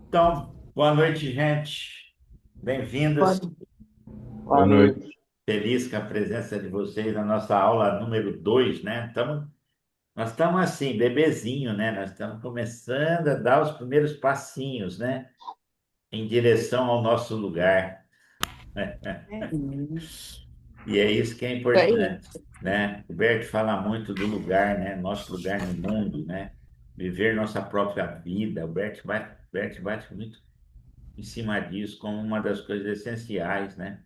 Então, boa noite, gente. Boa, Bem-vindos. boa Boa noite. noite. Feliz com a presença de vocês na nossa aula número 2, né? Nós estamos assim, bebezinho, né? Nós estamos começando a dar os primeiros passinhos, né? Em direção ao nosso lugar. Isso E é isso que é aí. importante, né? O Bert fala muito do lugar, né? Nosso lugar no mundo, né? Viver nossa própria vida. O Bert bate muito em cima disso como uma das coisas essenciais, né?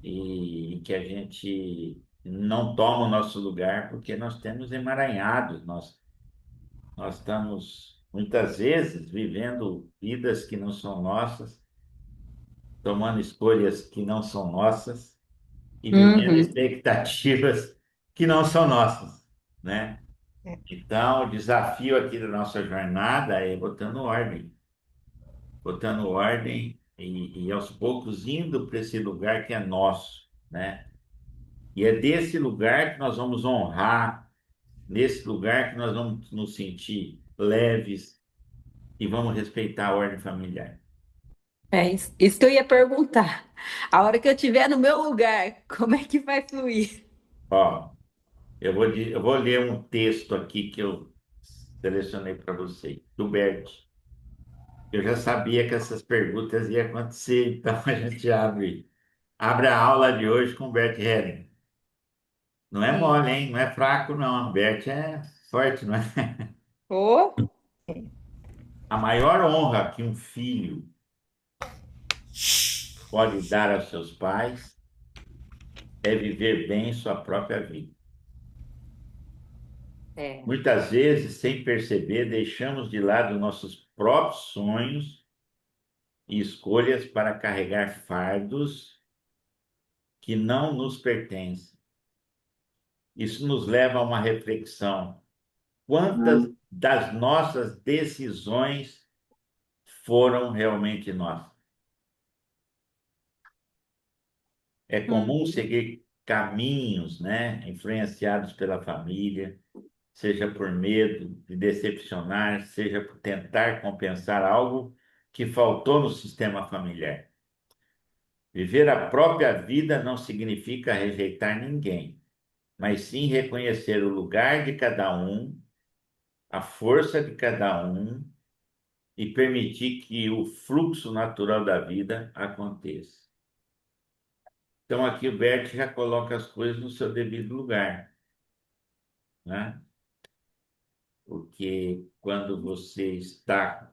E que a gente não toma o nosso lugar porque nós temos emaranhados, nós estamos muitas vezes vivendo vidas que não são nossas, tomando escolhas que não são nossas e vivendo Uhum. expectativas que não são nossas, né? Então, o desafio aqui da nossa jornada é botando ordem e aos poucos indo para esse lugar que é nosso, né? E é desse lugar que nós vamos honrar, nesse lugar que nós vamos nos sentir leves e vamos respeitar a ordem familiar. É isso que eu ia perguntar. A hora que eu estiver no meu lugar, como é que vai fluir? Ó, eu vou ler um texto aqui que eu selecionei para você, do Bert. Eu já sabia que essas perguntas iam acontecer, então a gente abre a aula de hoje com o Bert Helling. Não é Sim. mole, hein? Não é fraco, não. O Bert é forte, não é? Ô, A maior honra que um filho pode dar aos seus pais é viver bem sua própria vida. é. Muitas vezes, sem perceber, deixamos de lado nossos próprios sonhos e escolhas para carregar fardos que não nos pertencem. Isso nos leva a uma reflexão. Quantas das nossas decisões foram realmente nossas? É comum Uhum. seguir caminhos, né, influenciados pela família, seja por medo de decepcionar, seja por tentar compensar algo que faltou no sistema familiar. Viver a própria vida não significa rejeitar ninguém, mas sim reconhecer o lugar de cada um, a força de cada um e permitir que o fluxo natural da vida aconteça. Então aqui o Bert já coloca as coisas no seu devido lugar, né? Porque quando você está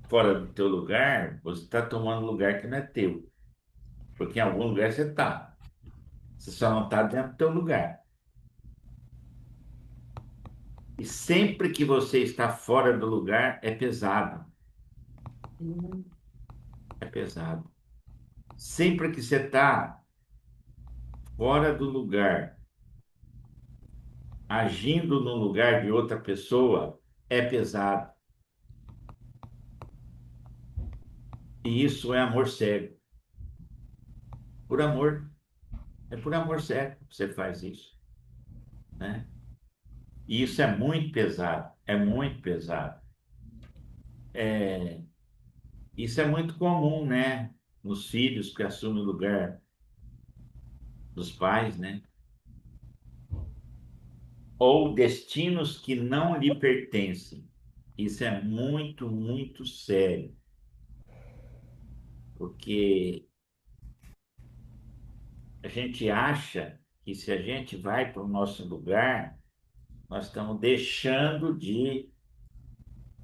fora do teu lugar, você está tomando lugar que não é teu. Porque em algum lugar você está. Você só não está dentro do teu lugar. E sempre que você está fora do lugar, é pesado. É pesado. Sempre que você está fora do lugar, agindo no lugar de outra pessoa, é pesado. E isso é amor cego. Por amor. É por amor cego que você faz isso, né? E isso é muito pesado. É muito pesado. É, isso é muito comum, né? Nos filhos que assumem o lugar dos pais, né? Ou destinos que não lhe pertencem. Isso é muito, muito sério, porque a gente acha que se a gente vai para o nosso lugar, nós estamos deixando de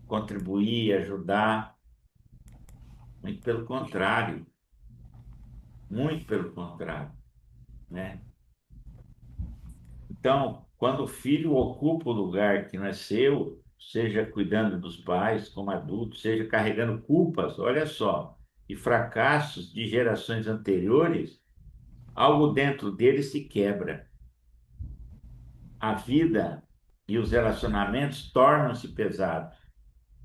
contribuir, ajudar. Muito pelo contrário, muito pelo contrário, né? Então, quando o filho ocupa o lugar que não é seu, seja cuidando dos pais como adulto, seja carregando culpas, olha só, e fracassos de gerações anteriores, algo dentro dele se quebra. A vida e os relacionamentos tornam-se pesados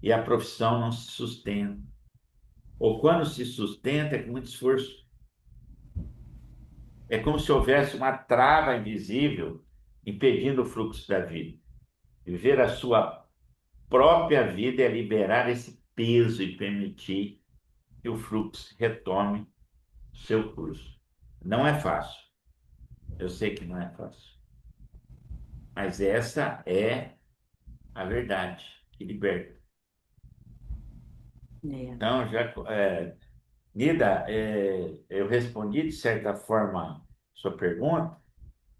e a profissão não se sustenta. Ou quando se sustenta, é com muito esforço. É como se houvesse uma trava invisível impedindo o fluxo da vida. Viver a sua própria vida é liberar esse peso e permitir que o fluxo retome o seu curso. Não é fácil, eu sei que não é fácil, mas essa é a verdade que liberta. É. Então, Nida, eu respondi de certa forma sua pergunta.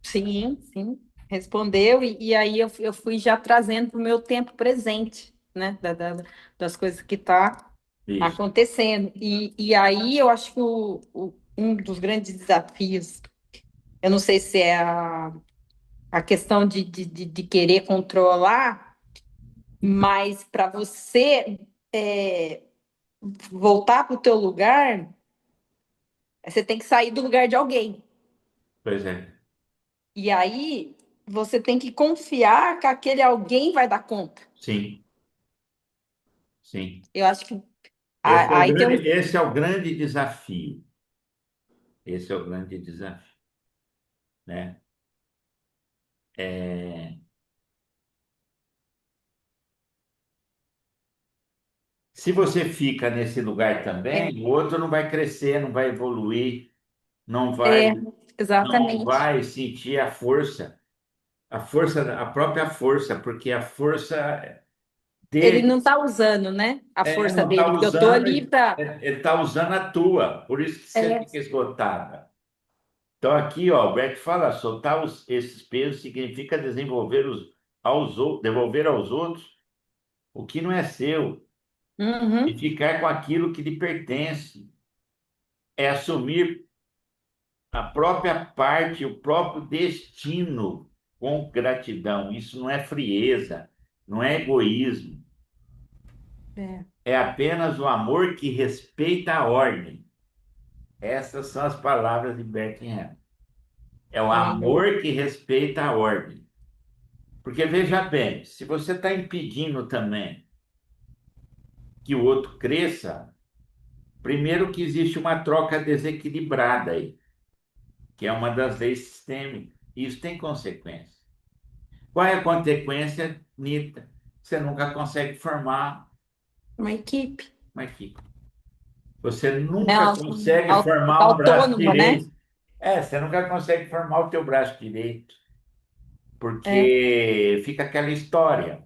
Sim, sim, respondeu, e aí eu fui já trazendo para o meu tempo presente, né, das coisas que está Isso. acontecendo. E aí eu acho que um dos grandes desafios, eu não sei se é a questão de querer controlar, mas para você voltar para o teu lugar, você tem que sair do lugar de alguém. Pois é, E aí você tem que confiar que aquele alguém vai dar conta. sim, sim. Eu acho que aí tem um. Esse é o grande desafio. Esse é o grande desafio, né? É, se você fica nesse lugar É, também, o outro não vai crescer, não vai evoluir, não vai, é, não exatamente. vai sentir a força, a própria força, porque a força Ele não dele está usando, né? A força não está dele, porque eu estou usando, ali para. ele está usando a tua, por isso que você É. fica esgotada. Então, aqui, ó, o Bert fala, soltar esses pesos significa devolver aos outros o que não é seu e Uhum. ficar com aquilo que lhe pertence. É assumir a própria parte, o próprio destino com gratidão. Isso não é frieza, não é egoísmo, É. é apenas o amor que respeita a ordem. Essas são as palavras de Bert Hellinger. É o É um amor. amor que respeita a ordem. Porque veja bem, se você está impedindo também que o outro cresça, primeiro que existe uma troca desequilibrada aí, que é uma das leis sistêmicas. Isso tem consequência. Qual é a consequência, Nita? Você nunca consegue formar Uma equipe. uma equipe. Você Né? nunca consegue formar um braço Autônoma, né? direito. Você nunca consegue formar o teu braço direito, É. porque fica aquela história,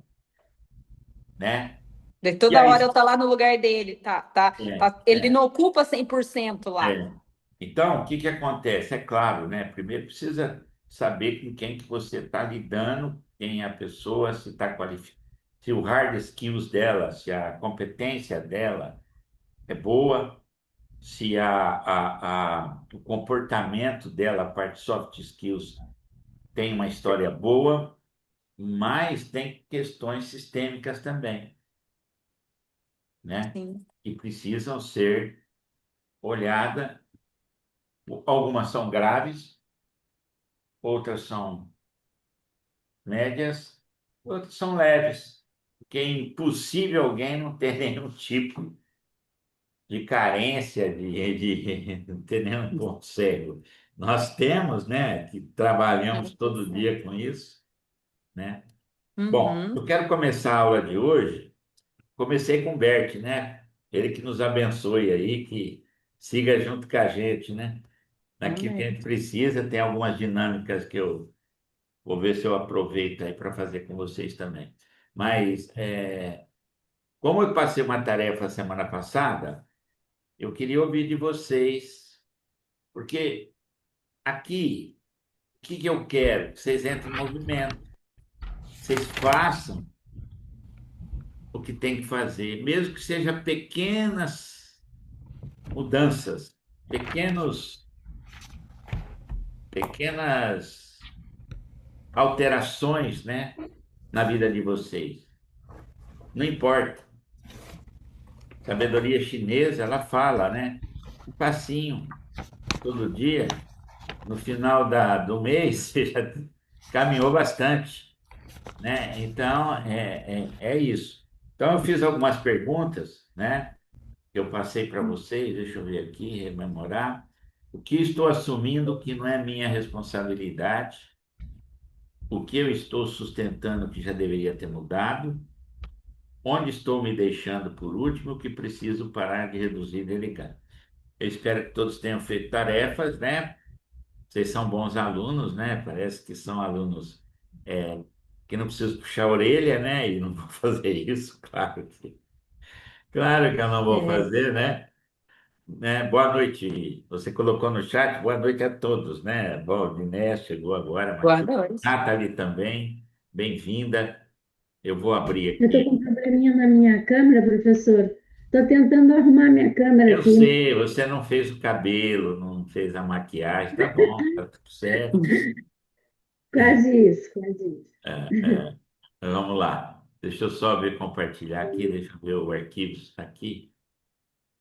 né? De E toda aí, hora eu tô lá no lugar dele, é, ele é. não ocupa 100% lá. É. Então, o que que acontece? É claro, né? Primeiro precisa saber com quem que você está lidando, quem é a pessoa, se está qualificado, se o hard skills dela, se a competência dela é boa, se o comportamento dela, a parte soft skills, tem uma história boa, mas tem questões sistêmicas também, né? Sim. Que precisam ser olhadas. Algumas são graves, outras são médias, outras são leves, porque é impossível alguém não ter nenhum tipo de carência, de não ter nenhum ponto cego. Nós temos, né, que trabalhamos todo dia com isso, né? Bom, eu Uhum. quero começar a aula de hoje. Comecei com o Bert, né? Ele que nos abençoe aí, que siga junto com a gente, né? Naquilo que a Amém. gente precisa, tem algumas dinâmicas que eu vou ver se eu aproveito aí para fazer com vocês também. Mas, como eu passei uma tarefa semana passada, eu queria ouvir de vocês, porque aqui, o que que eu quero? Que vocês entrem em movimento, vocês façam o que tem que fazer, mesmo que seja pequenas mudanças, pequenas alterações, né, na vida de vocês. Não importa. Sabedoria chinesa, ela fala, né? Um passinho todo dia, no final do mês, você já caminhou bastante, né? Então, é isso. Então, eu fiz algumas perguntas, né? Que eu passei para vocês, deixa eu ver aqui, rememorar. O que estou assumindo que não é minha responsabilidade? O que eu estou sustentando que já deveria ter mudado? onde estou me deixando por último, o que preciso parar de reduzir e delegar. Eu espero que todos tenham feito tarefas, né? Vocês são bons alunos, né? Parece que são alunos é, que não precisam puxar a orelha, né? E não vou fazer isso, claro que eu não vou É, fazer, né? Boa noite. Você colocou no chat, boa noite a todos, né? Bom, Diné chegou agora, Boa Matheus, noite. Nathalie também, bem-vinda. Eu vou abrir eu estou com um aqui. probleminha na minha câmera, professor. Estou tentando arrumar minha câmera Eu aqui. sei, você não fez o cabelo, não fez a maquiagem, tá bom, tá tudo certo. Quase isso, quase isso. É, é. Vamos lá. Deixa eu só ver compartilhar aqui, deixa eu ver o arquivo está aqui.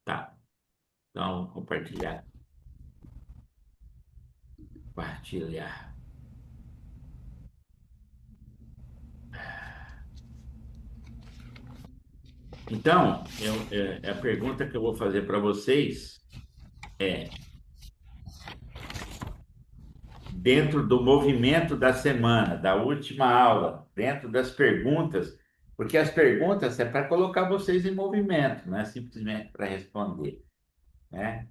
Tá. Então, compartilhar. Compartilhar. Então, a pergunta que eu vou fazer para vocês é, dentro do movimento da semana, da última aula, dentro das perguntas, porque as perguntas é para colocar vocês em movimento, não é simplesmente para responder, né?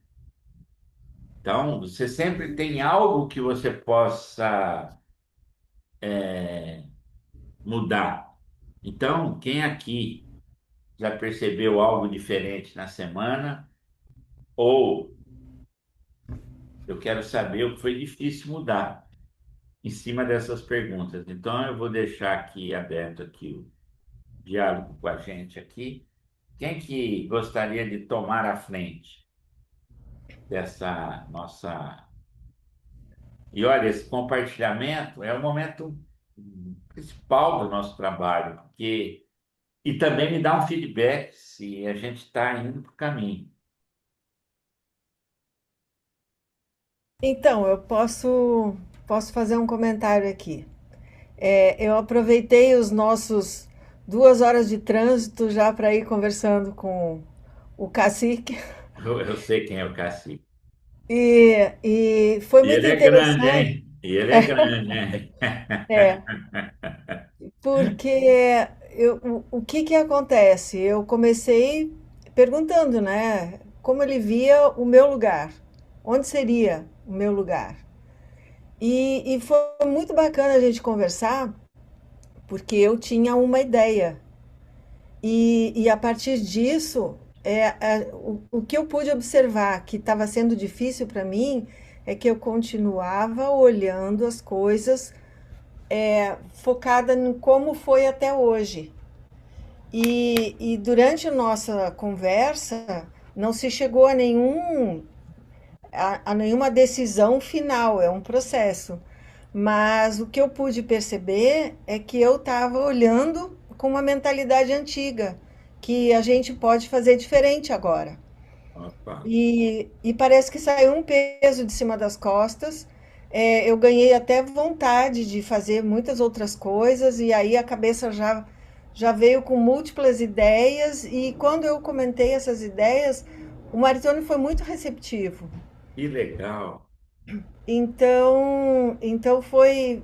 Então, você sempre tem algo que você possa mudar. Então, quem aqui já percebeu algo diferente na semana? Ou eu quero saber o que foi difícil mudar em cima dessas perguntas. Então, eu vou deixar aqui aberto aqui o diálogo com a gente aqui. Quem que gostaria de tomar a frente dessa nossa... E olha, esse compartilhamento é o momento principal do nosso trabalho, porque e também me dá um feedback se a gente está indo para o caminho. Então, posso fazer um comentário aqui. Eu aproveitei os nossos 2 horas de trânsito já para ir conversando com o cacique Eu sei quem é o cacique. e foi E muito ele é grande, interessante, hein? E ele é grande, hein? é, porque o que que acontece? Eu comecei perguntando, né, como ele via o meu lugar, onde seria o meu lugar. E foi muito bacana a gente conversar, porque eu tinha uma ideia. E a partir disso, o que eu pude observar que estava sendo difícil para mim é que eu continuava olhando as coisas focada em como foi até hoje. E durante a nossa conversa, não se chegou a nenhuma decisão final, é um processo. Mas o que eu pude perceber é que eu estava olhando com uma mentalidade antiga, que a gente pode fazer diferente agora. Opa, E parece que saiu um peso de cima das costas. Eu ganhei até vontade de fazer muitas outras coisas, e aí a cabeça já veio com múltiplas ideias. E quando eu comentei essas ideias, o Maritone foi muito receptivo. que legal. Então foi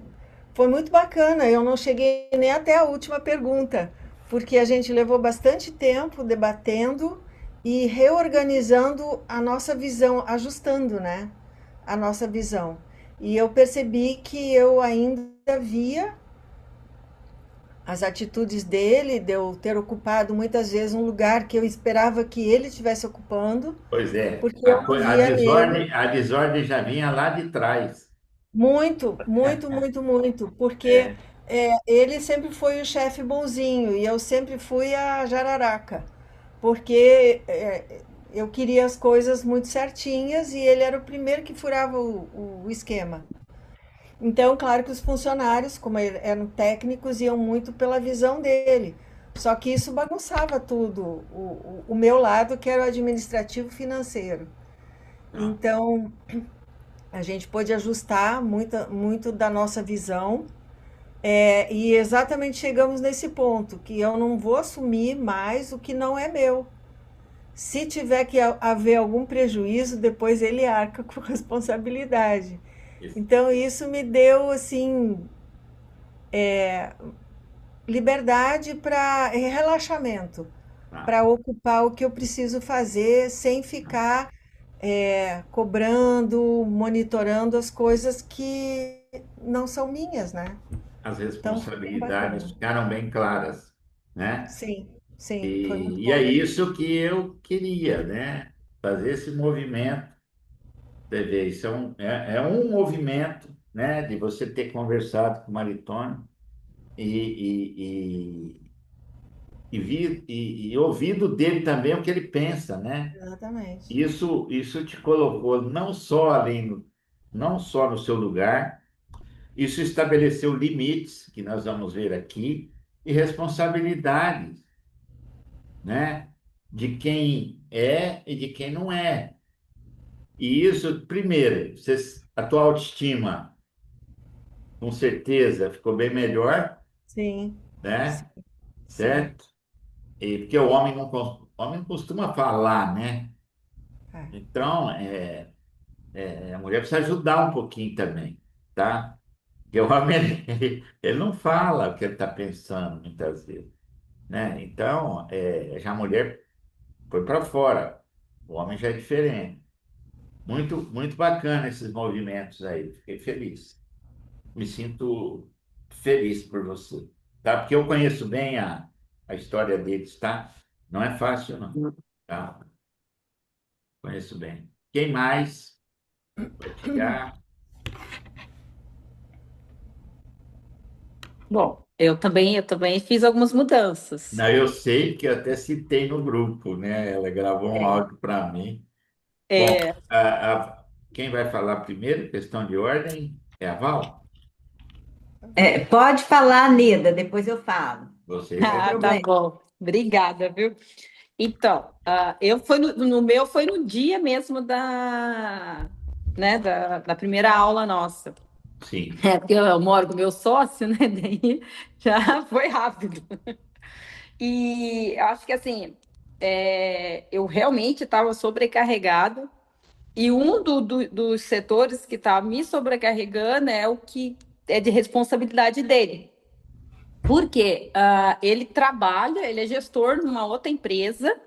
muito bacana. Eu não cheguei nem até a última pergunta, porque a gente levou bastante tempo debatendo e reorganizando a nossa visão, ajustando, né, a nossa visão. E eu percebi que eu ainda via as atitudes dele, de eu ter ocupado muitas vezes um lugar que eu esperava que ele estivesse ocupando, Pois é, porque eu me via nele. a desordem já vinha lá de trás. Muito, muito, muito, muito, porque É, ele sempre foi o chefe bonzinho e eu sempre fui a jararaca, porque eu queria as coisas muito certinhas e ele era o primeiro que furava o esquema. Então, claro que os funcionários, como eram técnicos, iam muito pela visão dele. Só que isso bagunçava tudo, o meu lado, que era o administrativo financeiro. não, Então, a gente pôde ajustar muito da nossa visão. E exatamente chegamos nesse ponto, que eu não vou assumir mais o que não é meu. Se tiver que haver algum prejuízo, depois ele arca com responsabilidade. isso, Então isso me deu assim, liberdade para relaxamento, Tá. para ocupar o que eu preciso fazer sem ficar cobrando, monitorando as coisas que não são minhas, né? As Então foi bem responsabilidades bacana. ficaram bem claras, né? Sim, sim, foi muito E é bom. isso que eu queria, né? Fazer esse movimento. Você vê, isso é um movimento, né? De você ter conversado com o Maritônio e, e ouvido dele também o que ele pensa, né? Exatamente. Isso te colocou não só ali não só no seu lugar, isso estabeleceu limites, que nós vamos ver aqui, e responsabilidades, né? De quem é e de quem não é. E isso, primeiro, a tua autoestima, com certeza, ficou bem melhor, Sim, sim, né? sim. Certo? E porque o homem o homem não costuma falar, né? É. Então, a mulher precisa ajudar um pouquinho também, tá? Porque o homem, ele não fala o que ele está pensando, muitas vezes, né? Então, já a mulher foi para fora. O homem já é diferente. Muito, muito bacana esses movimentos aí. Fiquei feliz. Me sinto feliz por você, tá? Porque eu conheço bem a história deles, tá? Não é fácil, não, tá? Conheço bem. Quem mais? Compartilhar. Bom, eu também fiz algumas mudanças. Não, eu sei que eu até citei no grupo, né? Ela gravou um É, áudio para mim. Bom, é, quem vai falar primeiro? Questão de ordem é a Val? Pode falar, Neda, depois eu falo. Você Sem vai. ah, tá problema. bom. Obrigada, viu? Então, eu fui no meu foi no dia mesmo da primeira aula nossa. Sim. É, porque eu moro com o meu sócio, né? Daí já foi rápido. E eu acho que assim, eu realmente estava sobrecarregada. E dos setores que está me sobrecarregando é o que é de responsabilidade dele. Porque ele trabalha, ele é gestor numa outra empresa,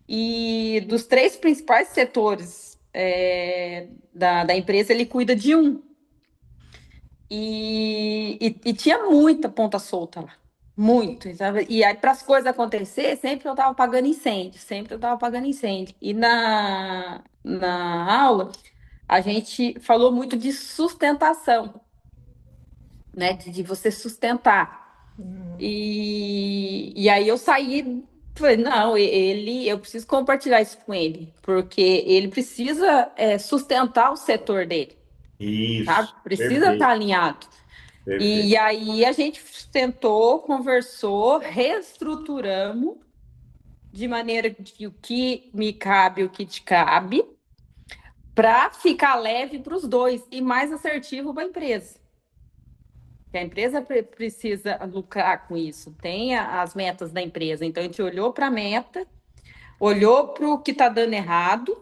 e dos três principais setores da empresa, ele cuida de um. E tinha muita ponta solta lá. Muito, sabe? E aí, para as coisas acontecer, sempre eu estava apagando incêndio, sempre eu estava apagando incêndio. E na aula, a gente falou muito de sustentação, né? De você sustentar. E aí eu saí, falei, não, eu preciso compartilhar isso com ele, porque ele precisa sustentar o setor dele, sabe? Isso. Precisa estar Perfeito. alinhado. E Perfeito. aí a gente sentou, conversou, reestruturamos de maneira que o que me cabe, o que te cabe, para ficar leve para os dois e mais assertivo para a empresa. Que a empresa precisa lucrar com isso, tem as metas da empresa. Então a gente olhou para a meta, olhou para o que está dando errado,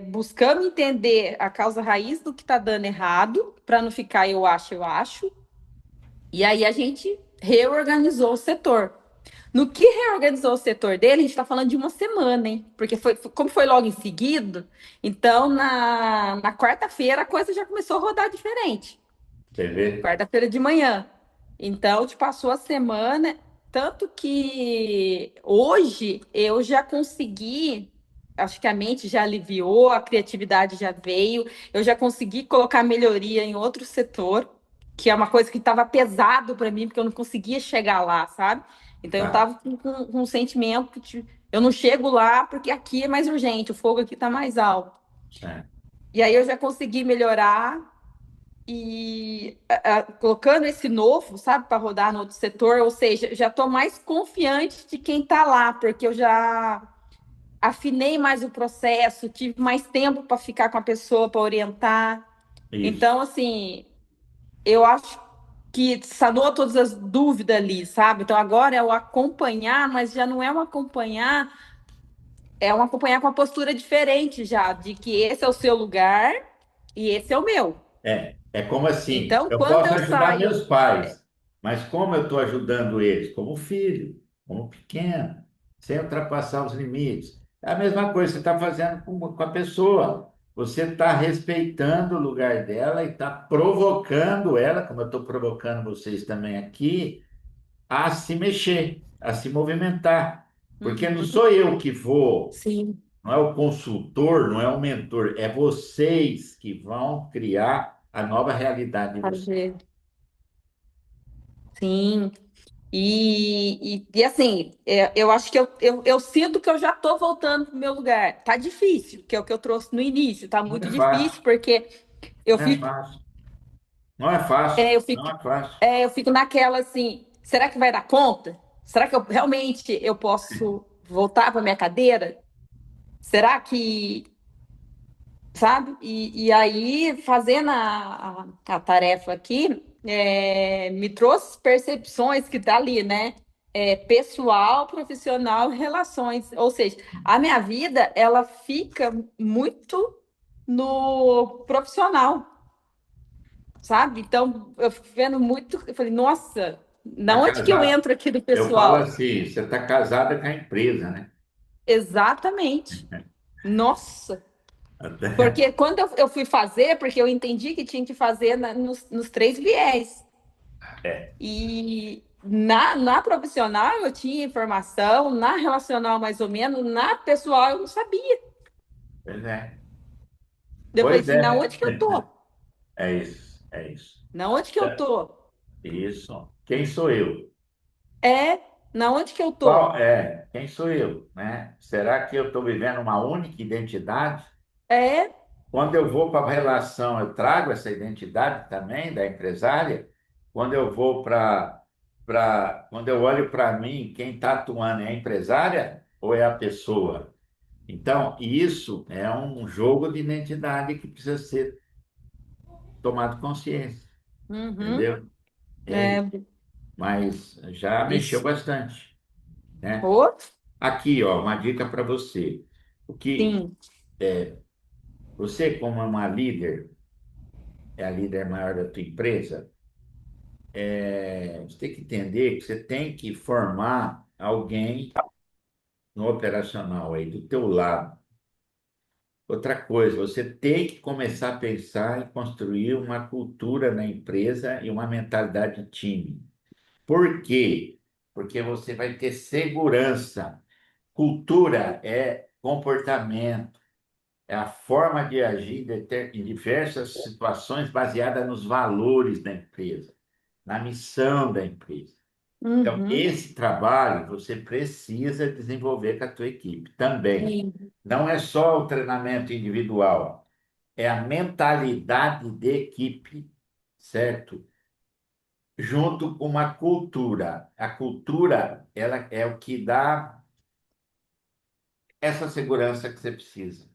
buscamos entender a causa raiz do que está dando errado, para não ficar eu acho, e aí a gente reorganizou o setor. No que reorganizou o setor dele, a gente está falando de uma semana, hein? Porque como foi logo em seguida, então na quarta-feira a coisa já começou a rodar diferente. Você vê? Quarta-feira de manhã. Então, te passou a semana, tanto que hoje eu já consegui, acho que a mente já aliviou, a criatividade já veio, eu já consegui colocar melhoria em outro setor, que é uma coisa que estava pesado para mim, porque eu não conseguia chegar lá, sabe? Então, eu Tá. estava com um sentimento de eu não chego lá porque aqui é mais urgente, o fogo aqui está mais alto. É. E aí eu já consegui melhorar e colocando esse novo, sabe, para rodar no outro setor, ou seja, já estou mais confiante de quem está lá, porque eu já afinei mais o processo, tive mais tempo para ficar com a pessoa, para orientar. Isso. Então, assim, eu acho que sanou todas as dúvidas ali, sabe? Então agora é o acompanhar, mas já não é um acompanhar, é um acompanhar com uma postura diferente já, de que esse é o seu lugar e esse é o meu. É como assim, Então, eu quando posso eu ajudar saio meus pais, Mas como eu estou ajudando eles? Como filho, como pequeno, sem ultrapassar os limites. É a mesma coisa que você está fazendo com a pessoa. Você está respeitando o lugar dela e está provocando ela, como eu estou provocando vocês também aqui, a se mexer, a se movimentar. Porque não Uhum. sou eu que vou, Sim, não é o consultor, não é o mentor, é vocês que vão criar a nova realidade de vocês. fazer. Sim. E assim, eu acho que eu sinto que eu já estou voltando para o meu lugar. Tá difícil, que é o que eu trouxe no início. Tá Não é muito fácil, difícil, porque eu não é fico, fácil, não é fácil, é, eu não fico, é fácil. eu fico naquela assim, será que vai dar conta? Será que eu realmente eu posso voltar para minha cadeira? Será que, sabe? E aí, fazendo a tarefa aqui, me trouxe percepções que tá ali, né? Pessoal, profissional, relações. Ou seja, a minha vida, ela fica muito no profissional, sabe? Então, eu fico vendo muito, eu falei, nossa, na Tá onde que eu casado. entro aqui do Eu falo pessoal? assim, você está casada com a empresa, né? Exatamente. Nossa. Até- Porque quando eu fui fazer, porque eu entendi que tinha que fazer nos três viés. É, E na profissional eu tinha informação, na relacional mais ou menos, na pessoal eu não sabia. pois é. Eu falei Pois assim, na é. onde que eu tô? É isso, é isso. Na onde que eu É, tô? isso. Quem sou eu? É, na onde que eu Qual tô? é? Quem sou eu, né? Será que eu estou vivendo uma única identidade? É, Quando eu vou para a relação, eu trago essa identidade também da empresária. Quando eu vou quando eu olho para mim, quem está atuando é a empresária ou é a pessoa? Então, isso é um jogo de identidade que precisa ser tomado consciência, uhum, entendeu? É é, isso. Mas já mexeu isso. bastante, né? Ô, Aqui, ó, uma dica para você. O que sim. você, como uma líder, é a líder maior da tua empresa, você tem que entender que você tem que formar alguém no operacional aí do teu lado. Outra coisa, você tem que começar a pensar em construir uma cultura na empresa e uma mentalidade de time. Por quê? Porque você vai ter segurança. Cultura é comportamento, é a forma de agir em diversas situações baseada nos valores da empresa, na missão da empresa. Então, Uhum, esse trabalho você precisa desenvolver com a tua equipe também. sim. Não é só o treinamento individual, é a mentalidade de equipe, certo? Junto com uma cultura. A cultura, ela é o que dá essa segurança que você precisa.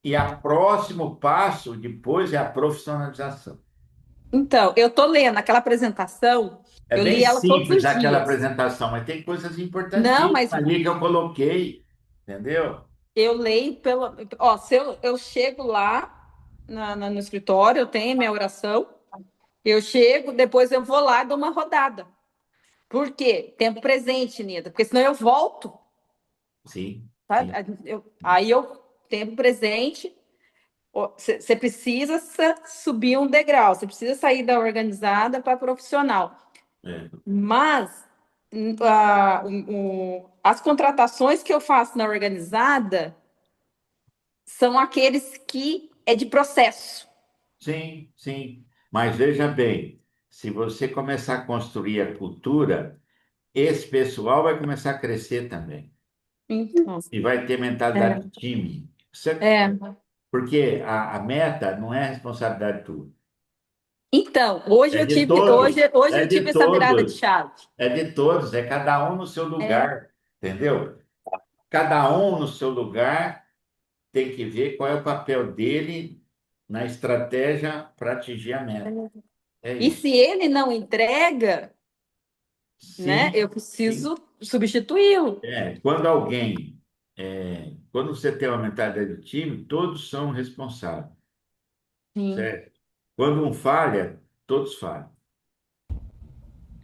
E o próximo passo depois é a profissionalização. Então, eu tô lendo aquela apresentação, É eu bem li ela todos simples os aquela dias. apresentação, mas tem coisas Não, importantíssimas mas ali que eu coloquei, entendeu? eu leio pelo. Ó, se eu chego lá no escritório, eu tenho minha oração, eu chego, depois eu vou lá e dou uma rodada. Por quê? Tempo presente, Nida, porque senão eu volto, Sim, sabe? sim. Aí eu, tempo presente, você precisa subir um degrau, você precisa sair da organizada para profissional. É. Mas as contratações que eu faço na organizada são aqueles que é de processo. Sim, sim. Mas veja bem, se você começar a construir a cultura, esse pessoal vai começar a crescer também. Então, E vai ter mentalidade de é, time. é. Porque a meta não é responsabilidade tua. Então, hoje É eu de tive, hoje, todos. hoje É eu tive de essa virada de todos. chave. É de todos. É cada um no seu É, lugar. Entendeu? Cada um no seu lugar tem que ver qual é o papel dele na estratégia para atingir a meta. É e isso. se ele não entrega, né, Sim, eu sim. preciso substituí-lo. Quando você tem uma mentalidade de time, todos são responsáveis, Sim. certo? Quando um falha, todos falham.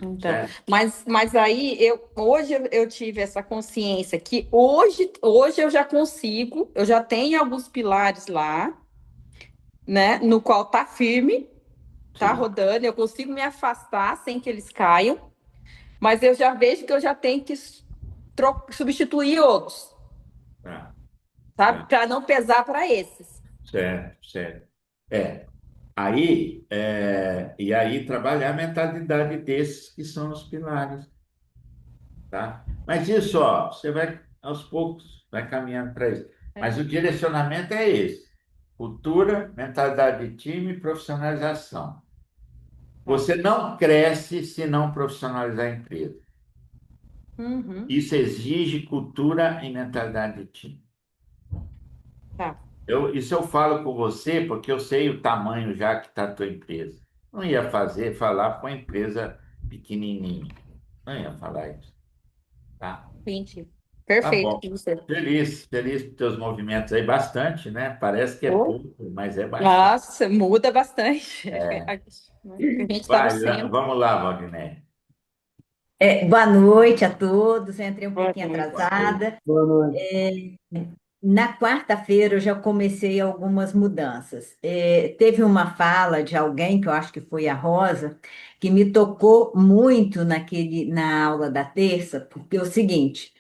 Então, certo? mas aí hoje eu tive essa consciência que hoje eu já consigo, eu já tenho alguns pilares lá, né, no qual tá firme, tá Sim. rodando, eu consigo me afastar sem que eles caiam, mas eu já vejo que eu já tenho que substituir outros, Tá, sabe? tá. Para não pesar para esses. Certo, certo. É, e aí trabalhar a mentalidade desses que são os pilares, tá? Mas isso, ó, você vai aos poucos, vai caminhando para isso. Mas o direcionamento é esse: cultura, mentalidade de time e profissionalização. Tá. Você não cresce se não profissionalizar a empresa. Uhum, Isso exige cultura e mentalidade de time. tá. Isso eu falo com você porque eu sei o tamanho já que está a tua empresa. Não ia falar com uma empresa pequenininha. Não ia falar isso, tá? Entendi. Tá Perfeito bom. com você. Feliz, feliz com teus movimentos aí, bastante, né? Parece que é Oh, pouco, mas é bastante. nossa, muda bastante. É. A gente está no Vai, centro. vamos lá, Valdinei. Boa noite a todos. Eu entrei um Boa pouquinho noite. Boa noite. atrasada. Boa noite. Na quarta-feira eu já comecei algumas mudanças. Teve uma fala de alguém, que eu acho que foi a Rosa, que me tocou muito na aula da terça, porque é o seguinte.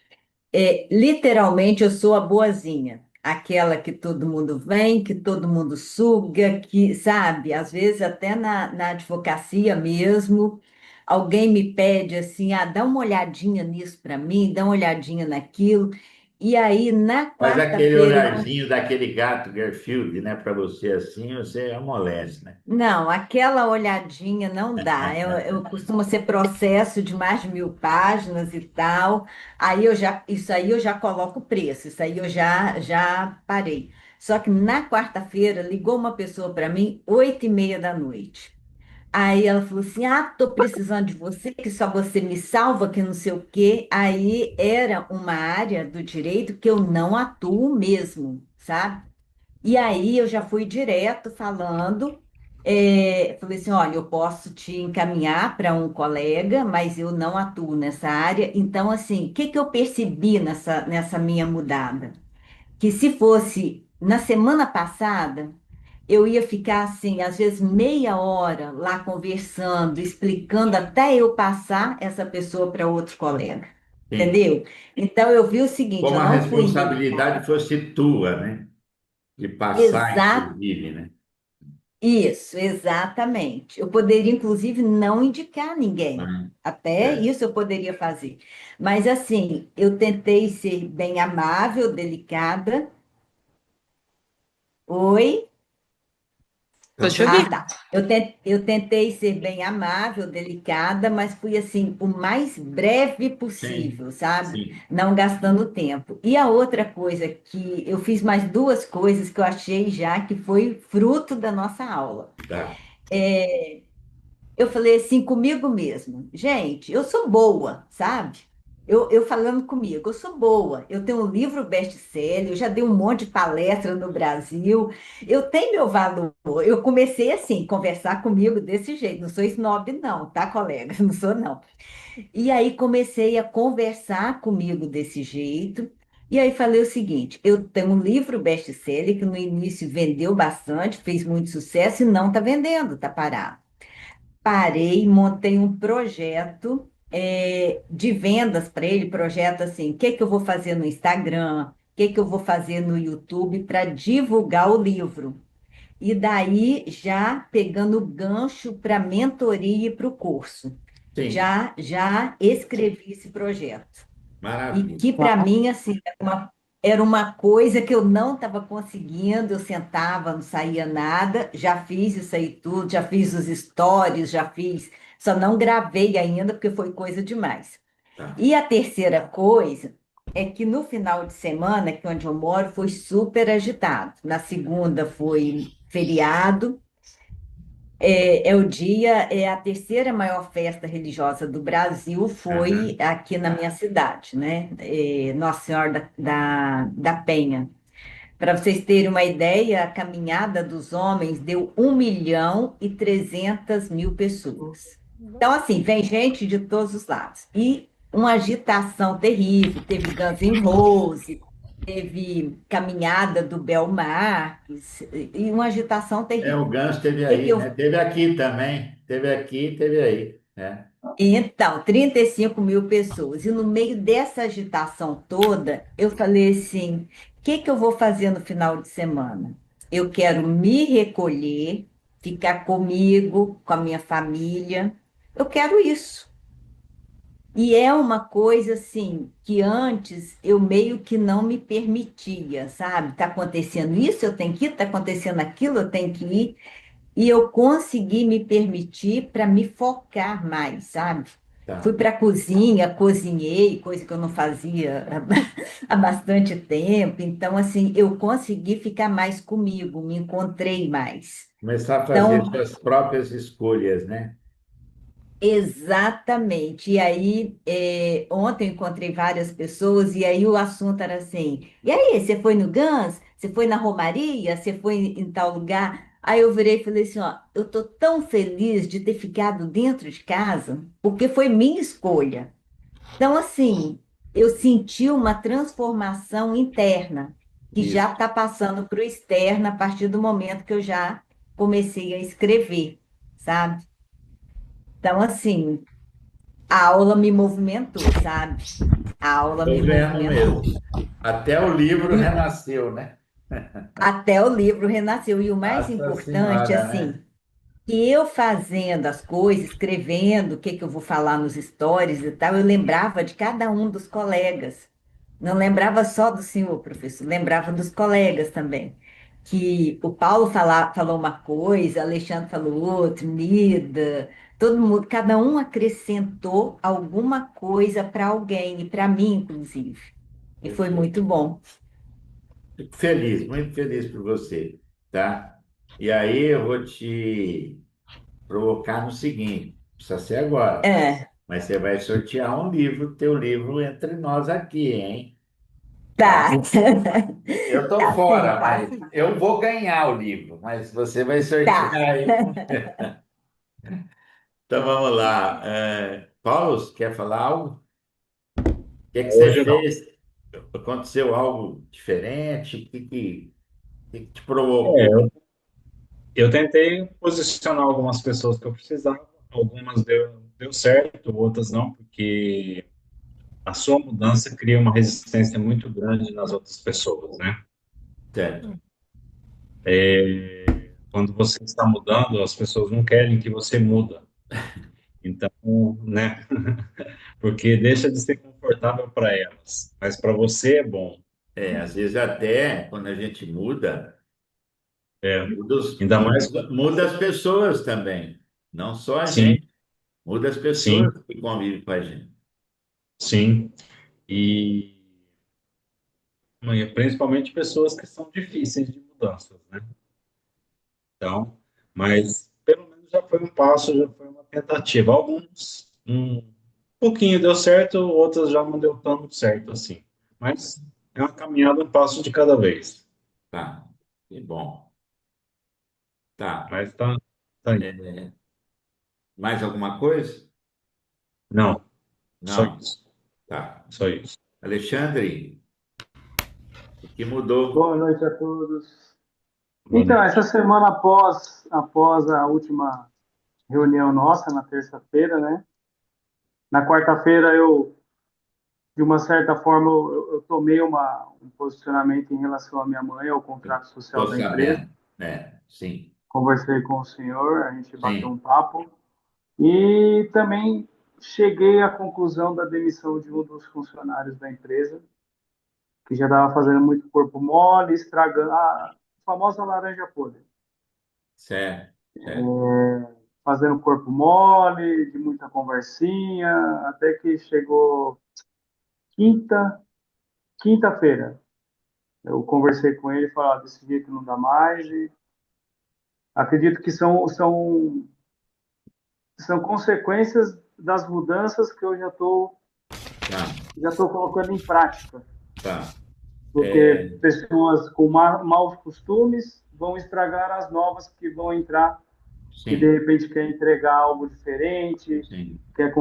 Literalmente, eu sou a boazinha, aquela que todo mundo vem, que todo mundo suga, que, sabe, às vezes até na advocacia mesmo, alguém me pede assim, dá uma olhadinha nisso para mim, dá uma olhadinha naquilo. E aí, na Faz aquele quarta-feira, olharzinho daquele gato Garfield, né? Para você assim, você amolece, né? não, aquela olhadinha não dá. Eu costumo ser processo de mais de 1.000 páginas e tal. Isso aí eu já coloco o preço. Isso aí eu já parei. Só que na quarta-feira ligou uma pessoa para mim, 8h30 da noite. Aí ela falou assim: tô precisando de você, que só você me salva, que não sei o quê. Aí era uma área do direito que eu não atuo mesmo, sabe? E aí eu já fui direto falando, falei assim, olha, eu posso te encaminhar para um colega, mas eu não atuo nessa área. Então, assim, o que que eu percebi nessa minha mudada? Que se fosse na semana passada, eu ia ficar assim, às vezes meia hora lá conversando, explicando até eu passar essa pessoa para outro colega. Sim. Entendeu? Então eu vi o seguinte, Como eu a não fui responsabilidade fosse tua, né? De passar, exata. inclusive, né? Isso, exatamente. Eu poderia, inclusive, não indicar ninguém. Ah, Até é. isso eu poderia fazer. Mas, assim, eu tentei ser bem amável, delicada. Oi? Tô Então te tá. ouvindo. Tá. Eu tentei ser bem amável, delicada, mas fui, assim, o mais breve Sim, possível, sabe? sim. Não gastando tempo. E a outra coisa que eu fiz mais duas coisas que eu achei já que foi fruto da nossa aula. Tá. Eu falei assim comigo mesmo, gente, eu sou boa, sabe? Eu falando comigo, eu sou boa, eu tenho um livro best-seller, eu já dei um monte de palestra no Brasil, eu tenho meu valor. Eu comecei assim, conversar comigo desse jeito, não sou snob não, tá, colega? Não sou não. E aí comecei a conversar comigo desse jeito, e aí falei o seguinte, eu tenho um livro best-seller que no início vendeu bastante, fez muito sucesso e não está vendendo, está parado. Parei, montei um projeto de vendas para ele, projeto assim, o que que eu vou fazer no Instagram, o que que eu vou fazer no YouTube para divulgar o livro. E daí já pegando o gancho para a mentoria e para o curso. Sim. Já escrevi esse projeto. E Maravilha. que para mim, assim, era uma coisa que eu não estava conseguindo, eu sentava, não saía nada, já fiz isso aí tudo, já fiz os stories, já fiz, só não gravei ainda porque foi coisa demais. Tá. E a terceira coisa é que no final de semana, que é onde eu moro, foi super agitado. Na segunda foi feriado, é a terceira maior festa religiosa do Brasil, foi Aham. aqui na minha cidade, né? Nossa Senhora da Penha. Para vocês terem uma ideia, a caminhada dos homens deu 1.300.000 pessoas. Então, assim, vem gente de todos os lados. E uma agitação terrível. Teve Guns N' Roses, teve caminhada do Bel Marques, e uma agitação O terrível. Gans esteve O que que aí, eu né? Teve aqui também. Teve aqui, teve aí, né? Então, 35 mil pessoas. E no meio dessa agitação toda, eu falei assim: o que que eu vou fazer no final de semana? Eu quero me recolher, ficar comigo, com a minha família. Eu quero isso. E é uma coisa assim que antes eu meio que não me permitia, sabe? Tá acontecendo isso, eu tenho que ir, tá acontecendo aquilo, eu tenho que ir. E eu consegui me permitir para me focar mais, sabe? Fui Tá. para a cozinha, cozinhei, coisa que eu não fazia há bastante tempo. Então, assim, eu consegui ficar mais comigo, me encontrei mais. Começar a fazer Então, suas próprias escolhas, né? exatamente. E aí, ontem eu encontrei várias pessoas, e aí o assunto era assim: e aí, você foi no Gans? Você foi na Romaria? Você foi em tal lugar? Aí eu virei e falei assim: ó, eu tô tão feliz de ter ficado dentro de casa, porque foi minha escolha. Então, assim, eu senti uma transformação interna, que já Isso. está passando para o externo a partir do momento que eu já comecei a escrever, sabe? Então, assim. A aula me movimentou, sabe? A aula me Estou vendo movimentou. mesmo. Até o livro E renasceu, né? até o livro renasceu. E o mais Nossa importante, Senhora, assim, né? que eu fazendo as coisas, escrevendo o que que eu vou falar nos stories e tal, eu lembrava de cada um dos colegas. Não lembrava só do senhor, professor, lembrava dos colegas também. Que o Paulo falou uma coisa, Alexandre falou outra, Nida, todo mundo, cada um acrescentou alguma coisa para alguém, e para mim, inclusive. E Eu foi sei. muito bom. Fico feliz, muito feliz por você, tá? E aí eu vou te provocar no seguinte, precisa ser agora, É, mas você vai sortear um livro, teu livro entre nós aqui, hein? Tá? tá. Eu tô Tá sim, fora, tá mas sim. eu vou ganhar o livro, mas você vai sortear Tá. aí. Então vamos lá. Paulo, você quer falar algo? O que que você Hoje não. fez? Aconteceu algo diferente? O que que te provocou? É, eu tentei posicionar algumas pessoas que eu precisava, algumas deu certo, outras não, porque a sua mudança cria uma resistência muito grande nas outras pessoas, né? Certo. Quando você está mudando, as pessoas não querem que você muda. Então, né? Porque deixa de ser confortável para elas, mas para você é bom. Às vezes até quando a gente muda, É, muda, ainda mais quando muda você... as pessoas também. Não só a Sim, gente, muda as pessoas sim, que convivem com a gente. sim. E principalmente pessoas que são difíceis de mudanças, né? Então, mas pelo menos já foi um passo, já foi uma tentativa. Alguns, um pouquinho deu certo, outras já não deu tão certo assim. Mas é uma caminhada, um passo de cada vez. Tá, que bom. Tá. Mas tá aí. É, mais alguma coisa? Não, só Não. isso, Tá. só isso. Alexandre, o que mudou? Boa noite a todos. Boa Então, essa noite. semana após a última reunião nossa, na terça-feira, né? Na quarta-feira, de uma certa forma, eu tomei um posicionamento em relação à minha mãe, ao contrato social Estou da empresa. sabendo. Sim, Conversei com o senhor, a gente bateu um sim. papo e também cheguei à conclusão da demissão de um dos funcionários da empresa, que já estava fazendo muito corpo mole, estragando a famosa laranja podre. Certo, certo. Fazendo corpo mole, de muita conversinha, até que chegou quinta, quinta-feira. Eu conversei com ele e falei, ah, desse jeito não dá mais, e acredito que são consequências das mudanças que eu Tá, já tô colocando em prática, tá. porque pessoas com maus costumes vão estragar as novas que vão entrar que de sim, repente quer entregar algo diferente, sim. quer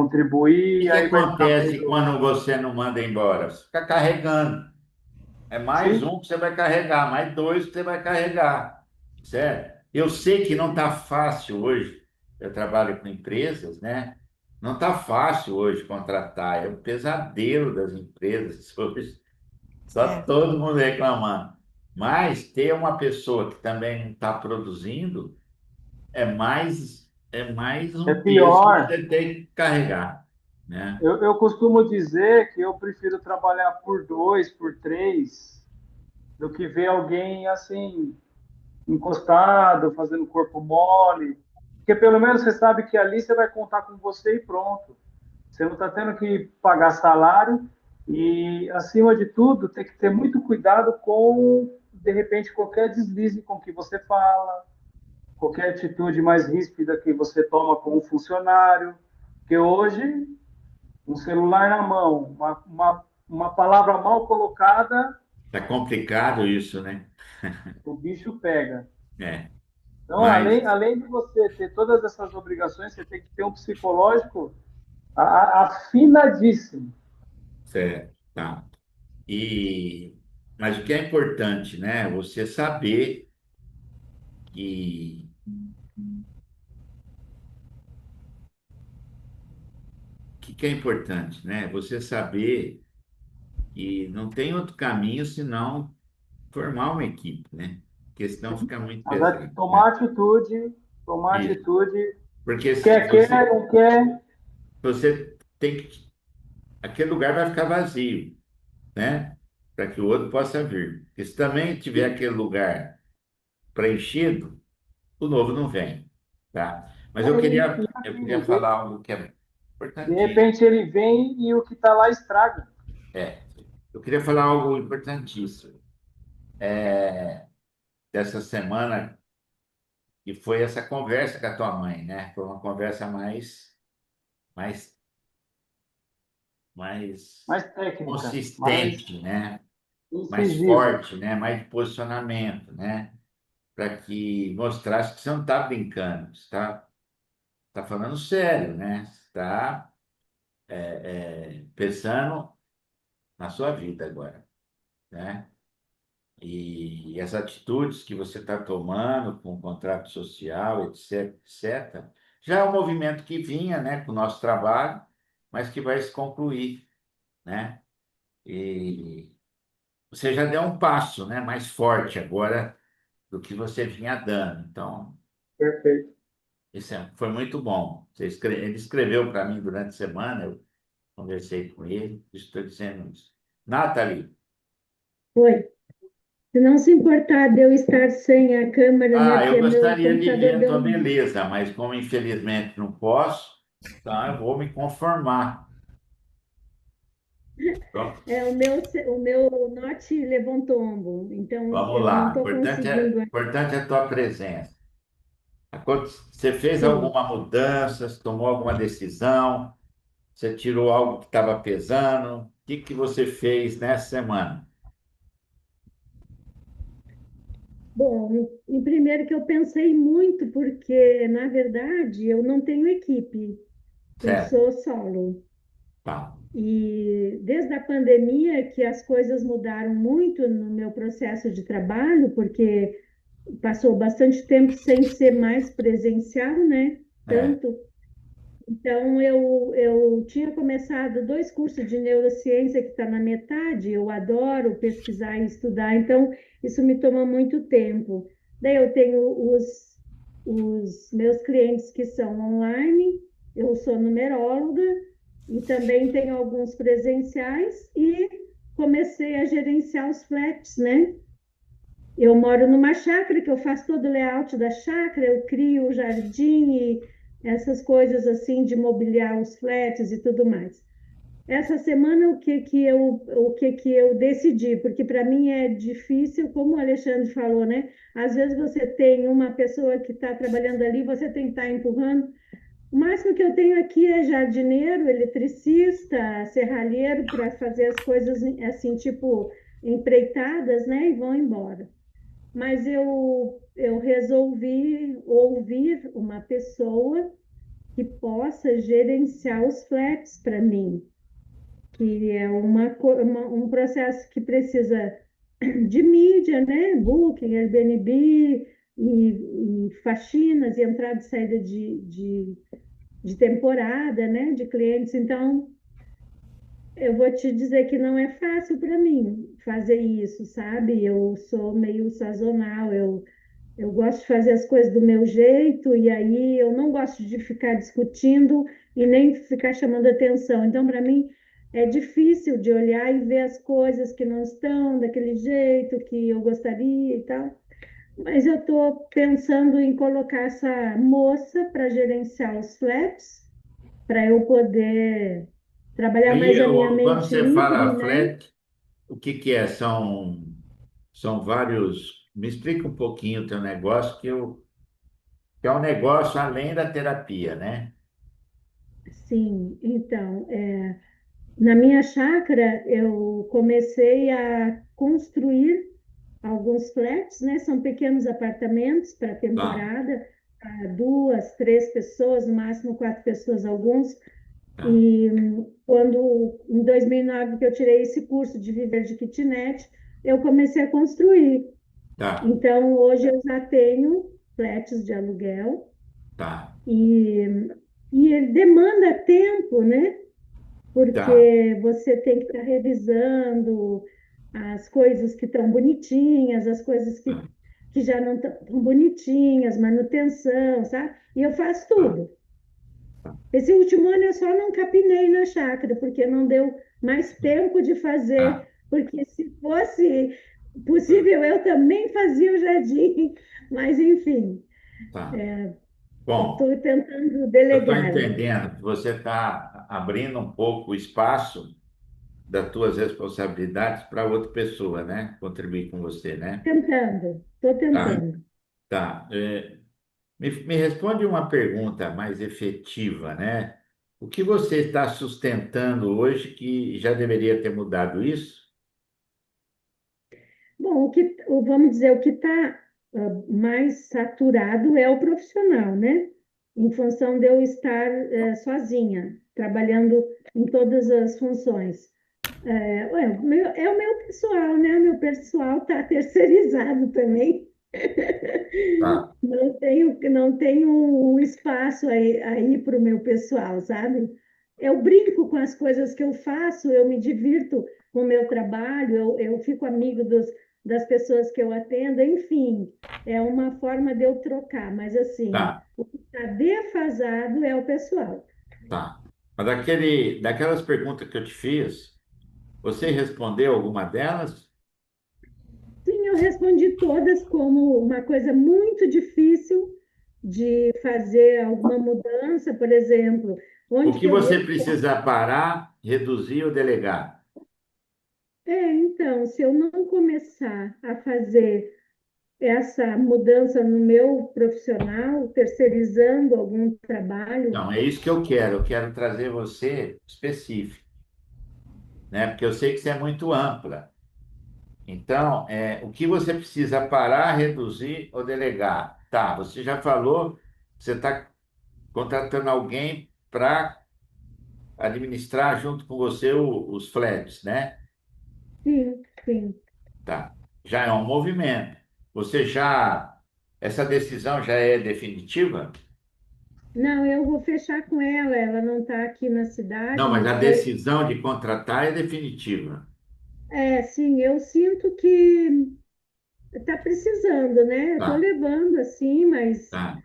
O contribuir, que aí vai ficar acontece vendo. quando você não manda embora? Você fica carregando. É mais Sim, um que você vai carregar, mais dois que você vai carregar, certo? Eu sei que não está fácil hoje. Eu trabalho com empresas, né? Não está fácil hoje contratar. É um pesadelo das empresas hoje. Tá É, todo mundo reclamando. Mas ter uma pessoa que também não está produzindo é mais é um peso que pior. você tem que carregar, né? Eu costumo dizer que eu prefiro trabalhar por dois, por três, do que ver alguém assim, encostado, fazendo corpo mole. Porque pelo menos você sabe que ali você vai contar com você e pronto. Você não está tendo que pagar salário e, acima de tudo, tem que ter muito cuidado com, de repente, qualquer deslize com que você fala, qualquer atitude mais ríspida que você toma com um funcionário. Porque hoje, um celular na mão, uma palavra mal colocada, Tá complicado isso, né? o bicho pega. É. Então, Mas, além de você ter todas essas obrigações, você tem que ter um psicológico afinadíssimo. certo, tá. Mas o que é importante, né? Você saber que, que é importante, né? Você saber que não tem outro caminho senão formar uma equipe, né? Porque senão fica muito Mas pesado, tomar né? atitude, tomar Isso. atitude, Porque se quer, você, não quer, você tem que. Aquele lugar vai ficar vazio, né? Para que o outro possa vir. Porque se também tiver aquele lugar preenchido, o novo não vem, tá? Mas eu queria, eu queria e, falar algo que é de importantíssimo. repente ele vem e o que está lá estraga. É, eu queria falar algo importantíssimo. Dessa semana, que foi essa conversa com a tua mãe, né? Foi uma conversa mais, mais Mais técnica, mais consistente, né? Mais incisiva. forte, né? Mais de posicionamento, né? Para que mostrasse que você não está brincando, você está falando sério, né? Você está pensando na sua vida agora, né? E as atitudes que você está tomando com o contrato social, etc, etc, já é um movimento que vinha, né, com o nosso trabalho, mas que vai se concluir, né? E você já deu um passo, né, mais forte agora do que você vinha dando. Então, Perfeito. foi muito bom. Ele escreveu para mim durante a semana, eu conversei com ele, estou dizendo isso. Nathalie, Oi. Se não se importar de eu estar sem a câmera, né? eu Porque meu gostaria de computador ver a deu tua um. beleza, mas como infelizmente não posso, então eu vou me conformar. Pronto, O meu Note levou um tombo, então vamos eu não lá. estou conseguindo. Importante é a tua presença. Você fez Sim. alguma mudança, você tomou alguma decisão, você tirou algo que estava pesando. O que que você fez nessa semana? Bom, em primeiro que eu pensei muito, porque, na verdade, eu não tenho equipe, eu Certo? sou solo. Tá. E desde a pandemia que as coisas mudaram muito no meu processo de trabalho, porque passou bastante tempo sem ser mais presencial, né? É. Tanto. Então, eu tinha começado dois cursos de neurociência que está na metade, eu adoro pesquisar e estudar, então isso me toma muito tempo. Daí eu tenho os meus clientes que são online, eu sou numeróloga e também tenho alguns presenciais e comecei a gerenciar os flats, né? Eu moro numa chácara que eu faço todo o layout da chácara, eu crio o jardim e essas coisas assim de mobiliar os flats e tudo mais. Essa semana o que que eu decidi, porque para mim é difícil, como o Alexandre falou, né? Às vezes você tem uma pessoa que está trabalhando ali, você tem que estar empurrando. O máximo que eu tenho aqui é jardineiro, eletricista, serralheiro para fazer as coisas assim, tipo empreitadas, né? E vão embora. mas eu resolvi ouvir uma pessoa que possa gerenciar os flats para mim, que é um processo que precisa de mídia, né? Booking, Airbnb e faxinas e entrada e saída de temporada, né? De clientes. Então, eu vou te dizer que não é fácil para mim fazer isso, sabe? Eu sou meio sazonal, eu gosto de fazer as coisas do meu jeito, e aí eu não gosto de ficar discutindo e nem ficar chamando atenção. Então, para mim, é difícil de olhar e ver as coisas que não estão daquele jeito que eu gostaria e tal. Mas eu estou pensando em colocar essa moça para gerenciar os flats, para eu poder trabalhar mais Aí, a minha quando mente você livre, fala né? flat, o que que é? São vários. Me explica um pouquinho o teu negócio, que é um negócio além da terapia, né? Sim, então, na minha chácara, eu comecei a construir alguns flats, né? São pequenos apartamentos para Tá, temporada, para duas, três pessoas, no máximo quatro pessoas, alguns. tá, E quando, em 2009, que eu tirei esse curso de viver de kitnet, eu comecei a construir. tá, Então, hoje eu já tenho flats de aluguel tá, e, e ele demanda tempo, né? tá, Porque você tem que estar revisando as coisas que estão bonitinhas, as coisas que já não estão tão bonitinhas, manutenção, sabe? E eu faço tá, tudo. Esse último ano eu só não capinei na chácara, porque não deu mais tempo de fazer, tá, porque se fosse possível eu também fazia o jardim, mas enfim, tá. Bom, estou tentando eu estou delegar, entendendo que você está abrindo um pouco o espaço das tuas responsabilidades para outra pessoa, né? Contribuir com você, né? estou Tá, tentando. tá. Me responde uma pergunta mais efetiva, né? O que você está sustentando hoje que já deveria ter mudado isso? Bom, vamos dizer, o que está mais saturado é o profissional, né? Em função de eu estar sozinha, trabalhando em todas as funções. É o meu pessoal, né? O meu pessoal está terceirizado também. Tá, Não tenho um espaço aí para o meu pessoal, sabe? Eu brinco com as coisas que eu faço, eu me divirto com o meu trabalho, eu fico amigo das pessoas que eu atendo, enfim, é uma forma de eu trocar, mas assim, tá, o que está defasado é o pessoal. tá. Mas daquelas perguntas que eu te fiz, você respondeu alguma delas? Sim, eu respondi todas como uma coisa muito difícil de fazer alguma mudança, por exemplo, O onde que que eu você vou. precisa parar, reduzir ou delegar? Então, se eu não começar a fazer essa mudança no meu profissional, terceirizando algum trabalho, Não, é isso que eu quero. Eu quero trazer você específico, né? Porque eu sei que você é muito ampla. Então, o que você precisa parar, reduzir ou delegar? Tá, você já falou, você está contratando alguém para administrar junto com você os flats, né? sim, sim. Tá. Já é um movimento. Você já, essa decisão já é definitiva? Não, eu vou fechar com ela, ela não está aqui na cidade, Não, mas a mas decisão de contratar é definitiva. sim, eu sinto que está precisando, né? Estou Tá, levando assim, mas tá,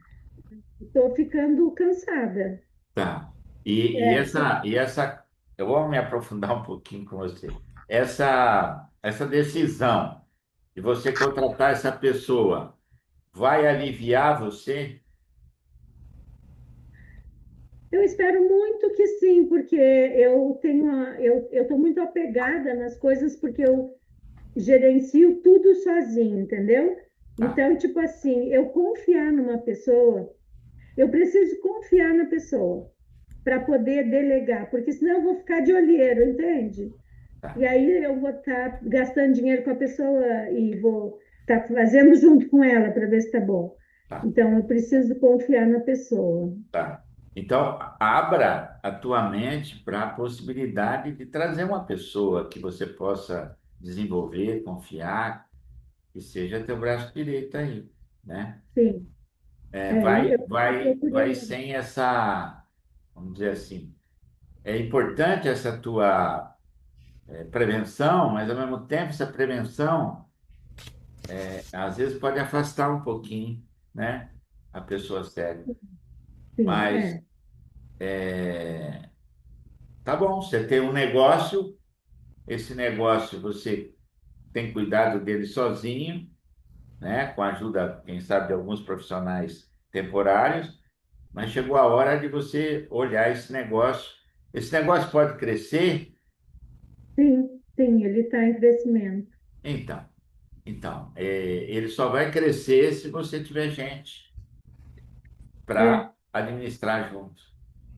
estou ficando cansada. tá. E essa, eu vou me aprofundar um pouquinho com você. Essa decisão de você contratar essa pessoa vai aliviar você? Eu espero muito que sim, porque eu estou muito apegada nas coisas, porque eu gerencio tudo sozinho, entendeu? Tá, Então, tipo assim, eu confiar numa pessoa, eu preciso confiar na pessoa para poder delegar, porque senão eu vou ficar de olheiro, entende? tá, E aí eu vou estar gastando dinheiro com a pessoa e vou tá fazendo junto com ela para ver se está bom. Tá, Então, eu preciso confiar na pessoa. tá. Então, abra a tua mente para a possibilidade de trazer uma pessoa que você possa desenvolver, confiar, que seja teu braço direito aí, né? Sim, Vai, eu vai procurei. sem essa, vamos dizer assim, é importante essa tua prevenção, mas ao mesmo tempo essa prevenção às vezes pode afastar um pouquinho, né, a pessoa séria. Sim, Mas tá bom, você tem um negócio, esse negócio você tem cuidado dele sozinho, né, com a ajuda, quem sabe, de alguns profissionais temporários, mas chegou a hora de você olhar esse negócio. Esse negócio pode crescer. sim, ele está em crescimento. Então, ele só vai crescer se você tiver gente É, para administrar junto,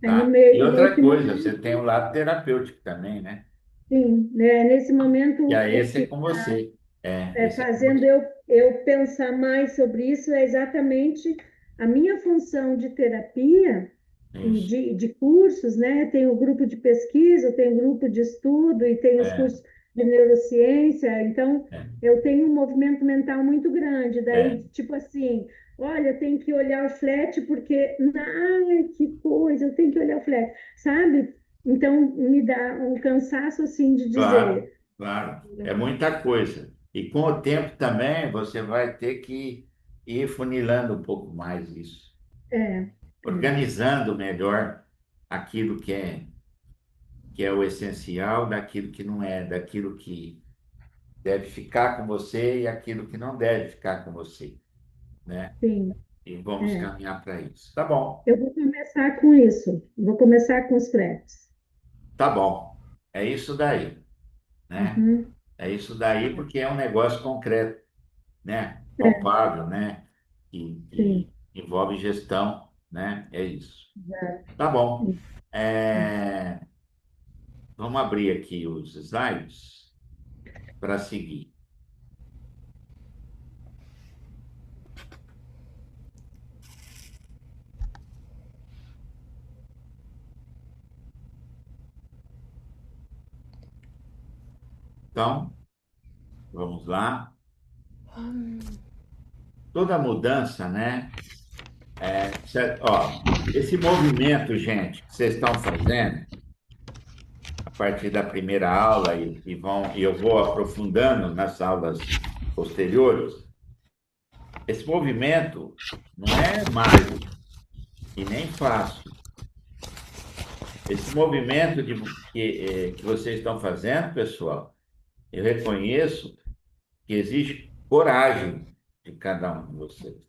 no tá? E meio, outra nesse coisa, você tem momento, o lado terapêutico também, né? sim, né, nesse momento, E aí o esse que é com você. Esse é com fazendo você. eu pensar mais sobre isso é exatamente a minha função de terapia e Isso. de cursos, né? Tem o grupo de pesquisa, tem o grupo de estudo e tem os É, cursos de neurociência. Então, é, eu tenho um movimento mental muito grande. é. Daí, tipo assim, olha, tem que olhar o flat porque, ai, que coisa, eu tenho que olhar o flat, sabe? Então, me dá um cansaço assim de Claro, dizer. claro. É muita coisa. E com o tempo também você vai ter que ir funilando um pouco mais isso, É, é, organizando melhor aquilo que é o essencial daquilo que não é, daquilo que deve ficar com você e aquilo que não deve ficar com você, né? sim. E vamos É. caminhar para isso. Tá bom, Eu vou começar com isso. Vou começar com os fretes. tá bom. É isso daí, né? Uhum. É isso daí porque é um negócio concreto, né? É, Palpável, né? Que sim. envolve gestão, né? É isso. Já. Tá bom. É, vamos abrir aqui os slides para seguir. Então, vamos lá. Toda mudança, né? Ó, esse movimento, gente, que vocês estão fazendo a partir da primeira aula e eu vou aprofundando nas aulas posteriores, esse movimento não é mágico e nem fácil. Esse movimento que vocês estão fazendo, pessoal, eu reconheço que exige coragem de cada um de vocês.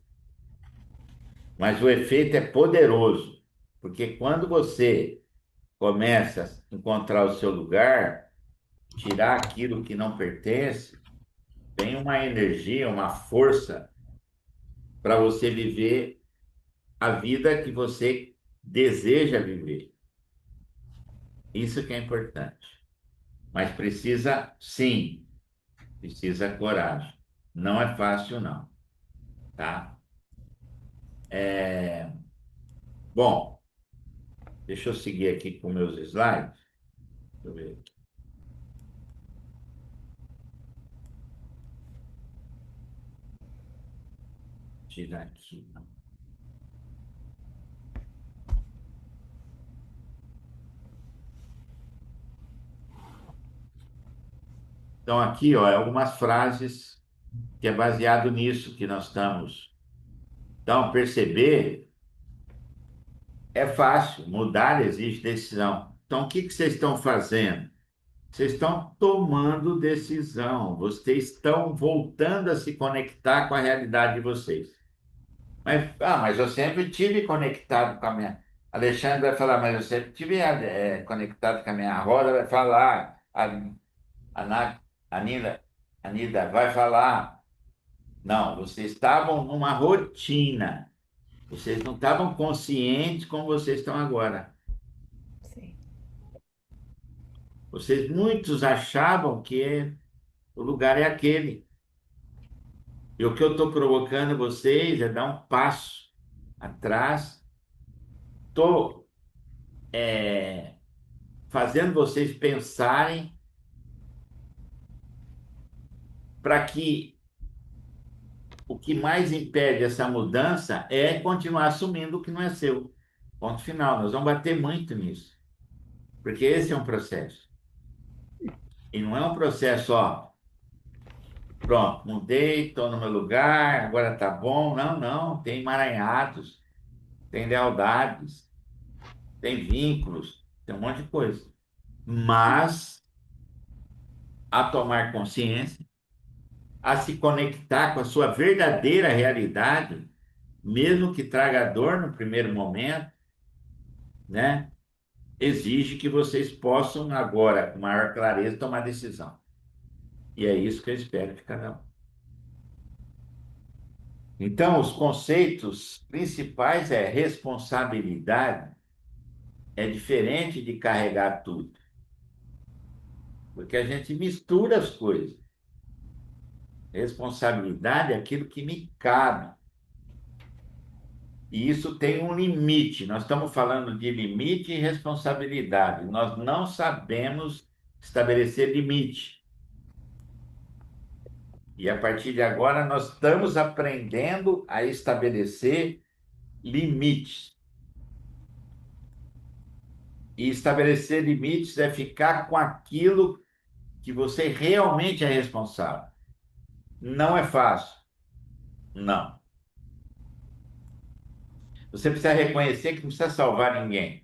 Mas o efeito é poderoso, porque quando você começa a encontrar o seu lugar, tirar aquilo que não pertence, vem uma energia, uma força para você viver a vida que você deseja viver. Isso que é importante. Mas precisa, sim, precisa coragem. Não é fácil, não, tá? É, bom, deixa eu seguir aqui com meus slides. Deixa eu ver. Tirar aqui. Então, aqui, ó, é algumas frases que é baseado nisso que nós estamos. Então, perceber é fácil, mudar exige decisão. Então, o que que vocês estão fazendo? Vocês estão tomando decisão, vocês estão voltando a se conectar com a realidade de vocês. Mas eu sempre tive conectado com a minha. Alexandre vai falar, mas eu sempre tive conectado com a minha roda, vai falar. A Anida, Anida vai falar. Não, vocês estavam numa rotina. Vocês não estavam conscientes como vocês estão agora. Sim. Muitos achavam que o lugar é aquele. E o que eu estou provocando vocês é dar um passo atrás. Estou fazendo vocês pensarem para que o que mais impede essa mudança é continuar assumindo o que não é seu. Ponto final. Nós vamos bater muito nisso, porque esse é um processo. E não é um processo, ó, pronto, mudei, estou no meu lugar, agora tá bom. Não, não, tem emaranhados, tem lealdades, tem vínculos, tem um monte de coisa. Mas a tomar consciência, a se conectar com a sua verdadeira realidade, mesmo que traga dor no primeiro momento, né? Exige que vocês possam agora, com maior clareza, tomar decisão. E é isso que eu espero de cada um. Então, os conceitos principais é responsabilidade, é diferente de carregar tudo, porque a gente mistura as coisas. Responsabilidade é aquilo que me cabe. E isso tem um limite. Nós estamos falando de limite e responsabilidade. Nós não sabemos estabelecer limite. E a partir de agora, nós estamos aprendendo a estabelecer limites. E estabelecer limites é ficar com aquilo que você realmente é responsável. Não é fácil. Não. Você precisa reconhecer que não precisa salvar ninguém,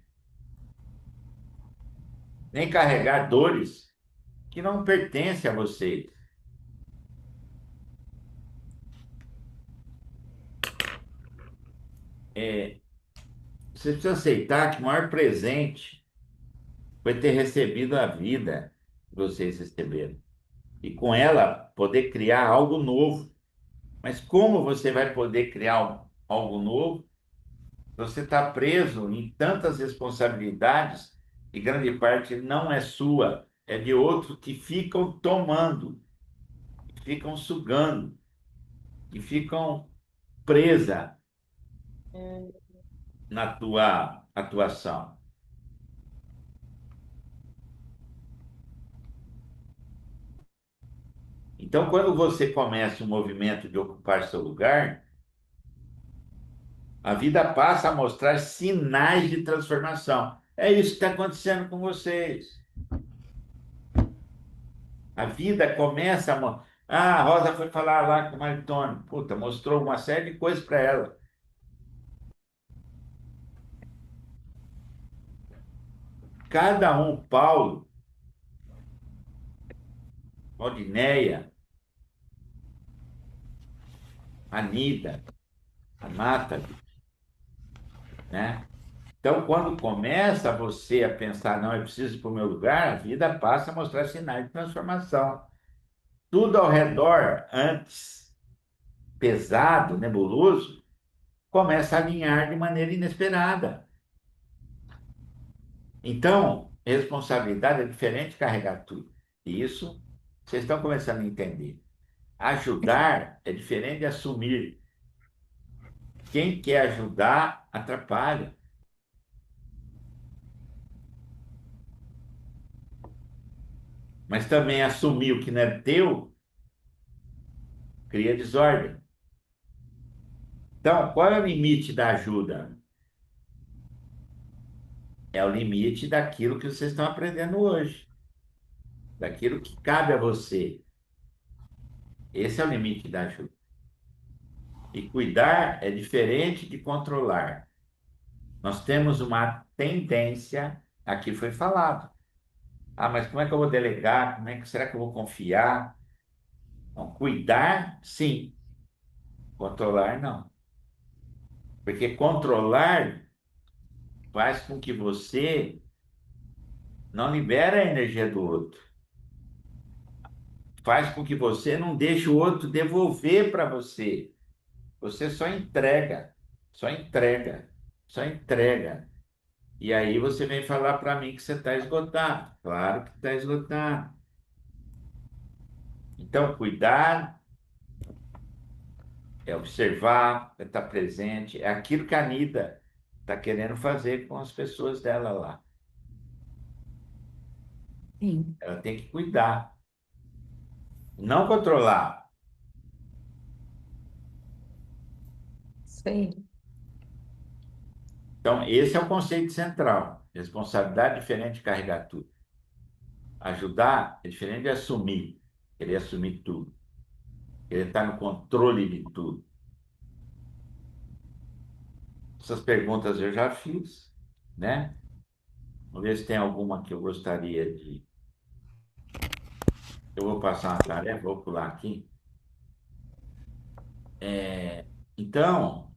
nem carregar dores que não pertencem a você. Você precisa aceitar que o maior presente foi ter recebido a vida que vocês receberam. E com ela poder criar algo novo. Mas como você vai poder criar algo novo? Você está preso em tantas responsabilidades e grande parte não é sua, é de outros que ficam tomando, que ficam sugando, que ficam presa na tua atuação. Então, quando você começa o movimento de ocupar seu lugar, a vida passa a mostrar sinais de transformação. É isso que está acontecendo com vocês. A vida começa a. Ah, a Rosa foi falar lá com o Maritone. Puta, mostrou uma série de coisas para ela. Cada um, Paulo, Valdineia, Anida, a Nathalie, né? Então, quando começa você a pensar, não, eu preciso ir para o meu lugar, a vida passa a mostrar sinais de transformação. Tudo ao redor, antes pesado, nebuloso, começa a alinhar de maneira inesperada. Então, responsabilidade é diferente de carregar tudo. E isso vocês estão começando a entender. Ajudar é diferente de assumir. Quem quer ajudar, atrapalha. Mas também assumir o que não é teu, cria desordem. Então, qual é o limite da ajuda? É o limite daquilo que vocês estão aprendendo hoje, daquilo que cabe a você. Esse é o limite da ajuda. E cuidar é diferente de controlar. Nós temos uma tendência, aqui foi falado. Ah, mas como é que eu vou delegar? Como é que será que eu vou confiar? Então, cuidar, sim. Controlar, não. Porque controlar faz com que você não libere a energia do outro. Faz com que você não deixe o outro devolver para você. Você só entrega, só entrega, só entrega. E aí você vem falar para mim que você está esgotado. Claro que está esgotado. Então, cuidar é observar, é estar presente, é aquilo que a Nida está querendo fazer com as pessoas dela lá. Sim, Ela tem que cuidar, não controlar. sei. Então, esse é o conceito central. Responsabilidade é diferente de carregar tudo. Ajudar é diferente de assumir, querer assumir tudo, querer estar no controle de tudo. Essas perguntas eu já fiz, né? Vamos ver se tem alguma que eu gostaria de. Eu vou passar uma tarefa, vou pular aqui. Então,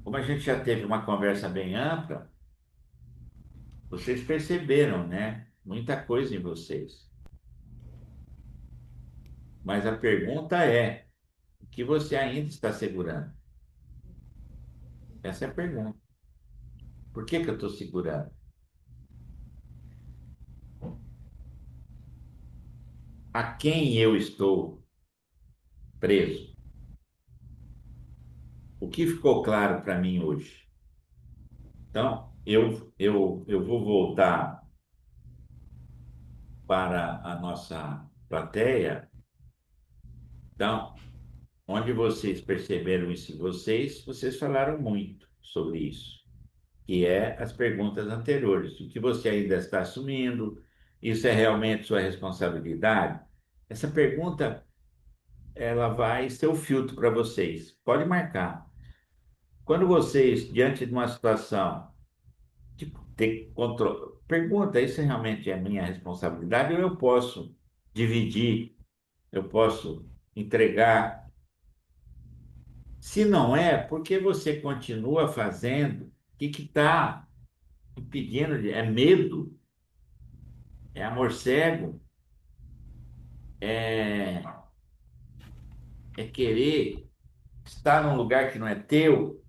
como a gente já teve uma conversa bem ampla, vocês perceberam, né? Muita coisa em vocês. Mas a pergunta é: o que você ainda está segurando? Essa é a pergunta. Por que que eu estou segurando? A quem eu estou preso? O que ficou claro para mim hoje? Então, eu vou voltar para a nossa plateia. Então, onde vocês perceberam isso em vocês, vocês falaram muito sobre isso, que é as perguntas anteriores. O que você ainda está assumindo? Isso é realmente sua responsabilidade? Essa pergunta, ela vai ser o filtro para vocês. Pode marcar. Quando vocês, diante de uma situação, tipo, ter controle, pergunta, isso realmente é minha responsabilidade ou eu posso dividir, eu posso entregar. Se não é, por que você continua fazendo? O que está impedindo? É medo? É amor cego? É, é querer estar num lugar que não é teu?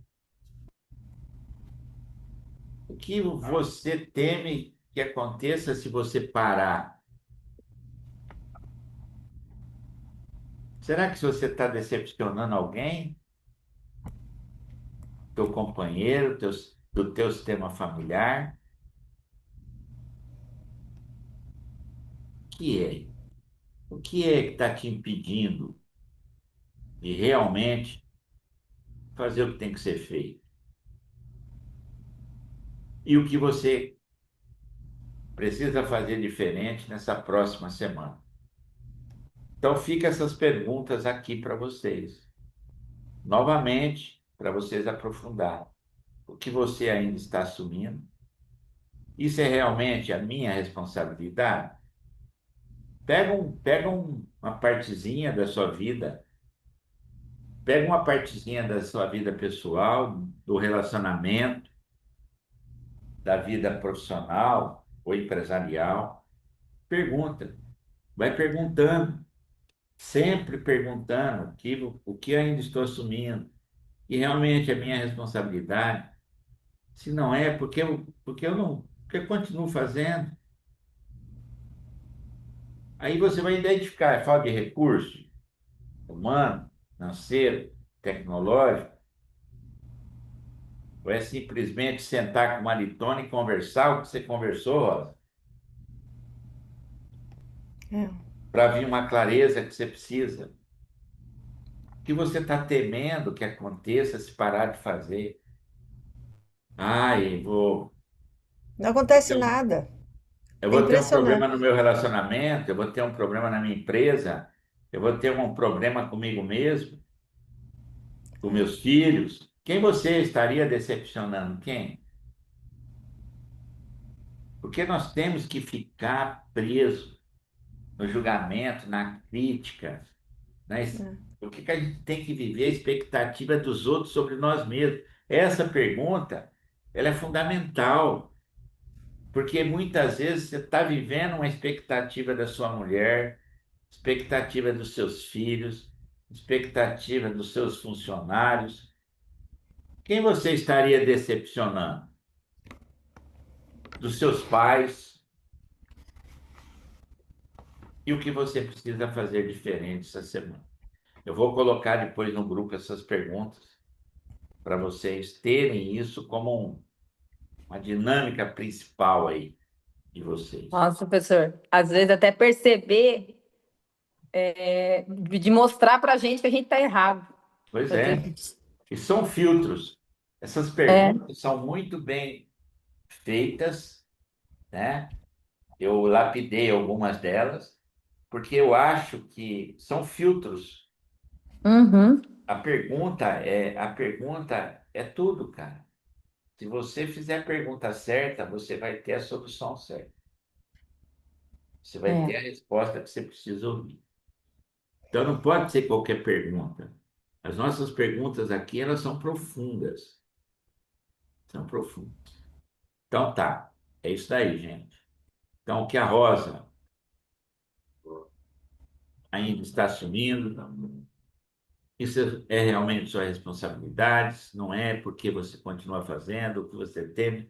O que você teme que aconteça se você parar? Será que se você está decepcionando alguém, teu companheiro, do teu sistema familiar, que é? O que é que está te impedindo de realmente fazer o que tem que ser feito? E o que você precisa fazer diferente nessa próxima semana? Então, fica essas perguntas aqui para vocês. Novamente, para vocês aprofundar. O que você ainda está assumindo? Isso é realmente a minha responsabilidade? Uma partezinha da sua vida, pega uma partezinha da sua vida pessoal, do relacionamento, da vida profissional ou empresarial. Pergunta, vai perguntando, sempre perguntando o que ainda estou assumindo, e realmente é minha responsabilidade. Se não é, porque eu não, porque eu continuo fazendo. Aí você vai identificar, é falta de recurso humano, financeiro, tecnológico, ou é simplesmente sentar com uma maritona e conversar o que você conversou, Rosa, É. para vir uma clareza que você precisa. O que você está temendo que aconteça se parar de fazer? Ai, Não acontece nada. eu É vou ter um problema no impressionante. meu relacionamento, eu vou ter um problema na minha empresa, eu vou ter um problema comigo mesmo, com meus filhos. Quem você estaria decepcionando? Quem? Porque nós temos que ficar preso no julgamento, na crítica, né? Por que que a gente tem que viver a expectativa dos outros sobre nós mesmos? Essa pergunta, ela é fundamental, porque muitas vezes você está vivendo uma expectativa da sua mulher, expectativa dos seus filhos, expectativa dos seus funcionários. Quem você estaria decepcionando? Dos seus pais? E o que você precisa fazer diferente essa semana? Eu vou colocar depois no grupo essas perguntas para vocês terem isso como uma dinâmica principal aí de vocês. Nossa, professor, às vezes até perceber, de mostrar para a gente que a gente está errado. Pois Fazer é, e são filtros. Essas é, perguntas são muito bem feitas, né? Eu lapidei algumas delas, porque eu acho que são filtros. uhum, A pergunta é tudo, cara. Se você fizer a pergunta certa, você vai ter a solução certa. Você vai ter é, a resposta que você precisa ouvir. Então não pode ser qualquer pergunta. As nossas perguntas aqui, elas são profundas. São profundas. Então tá. É isso daí, gente. Então o que a Rosa ainda está assumindo, isso é realmente sua responsabilidade, não é porque você continua fazendo o que você tem.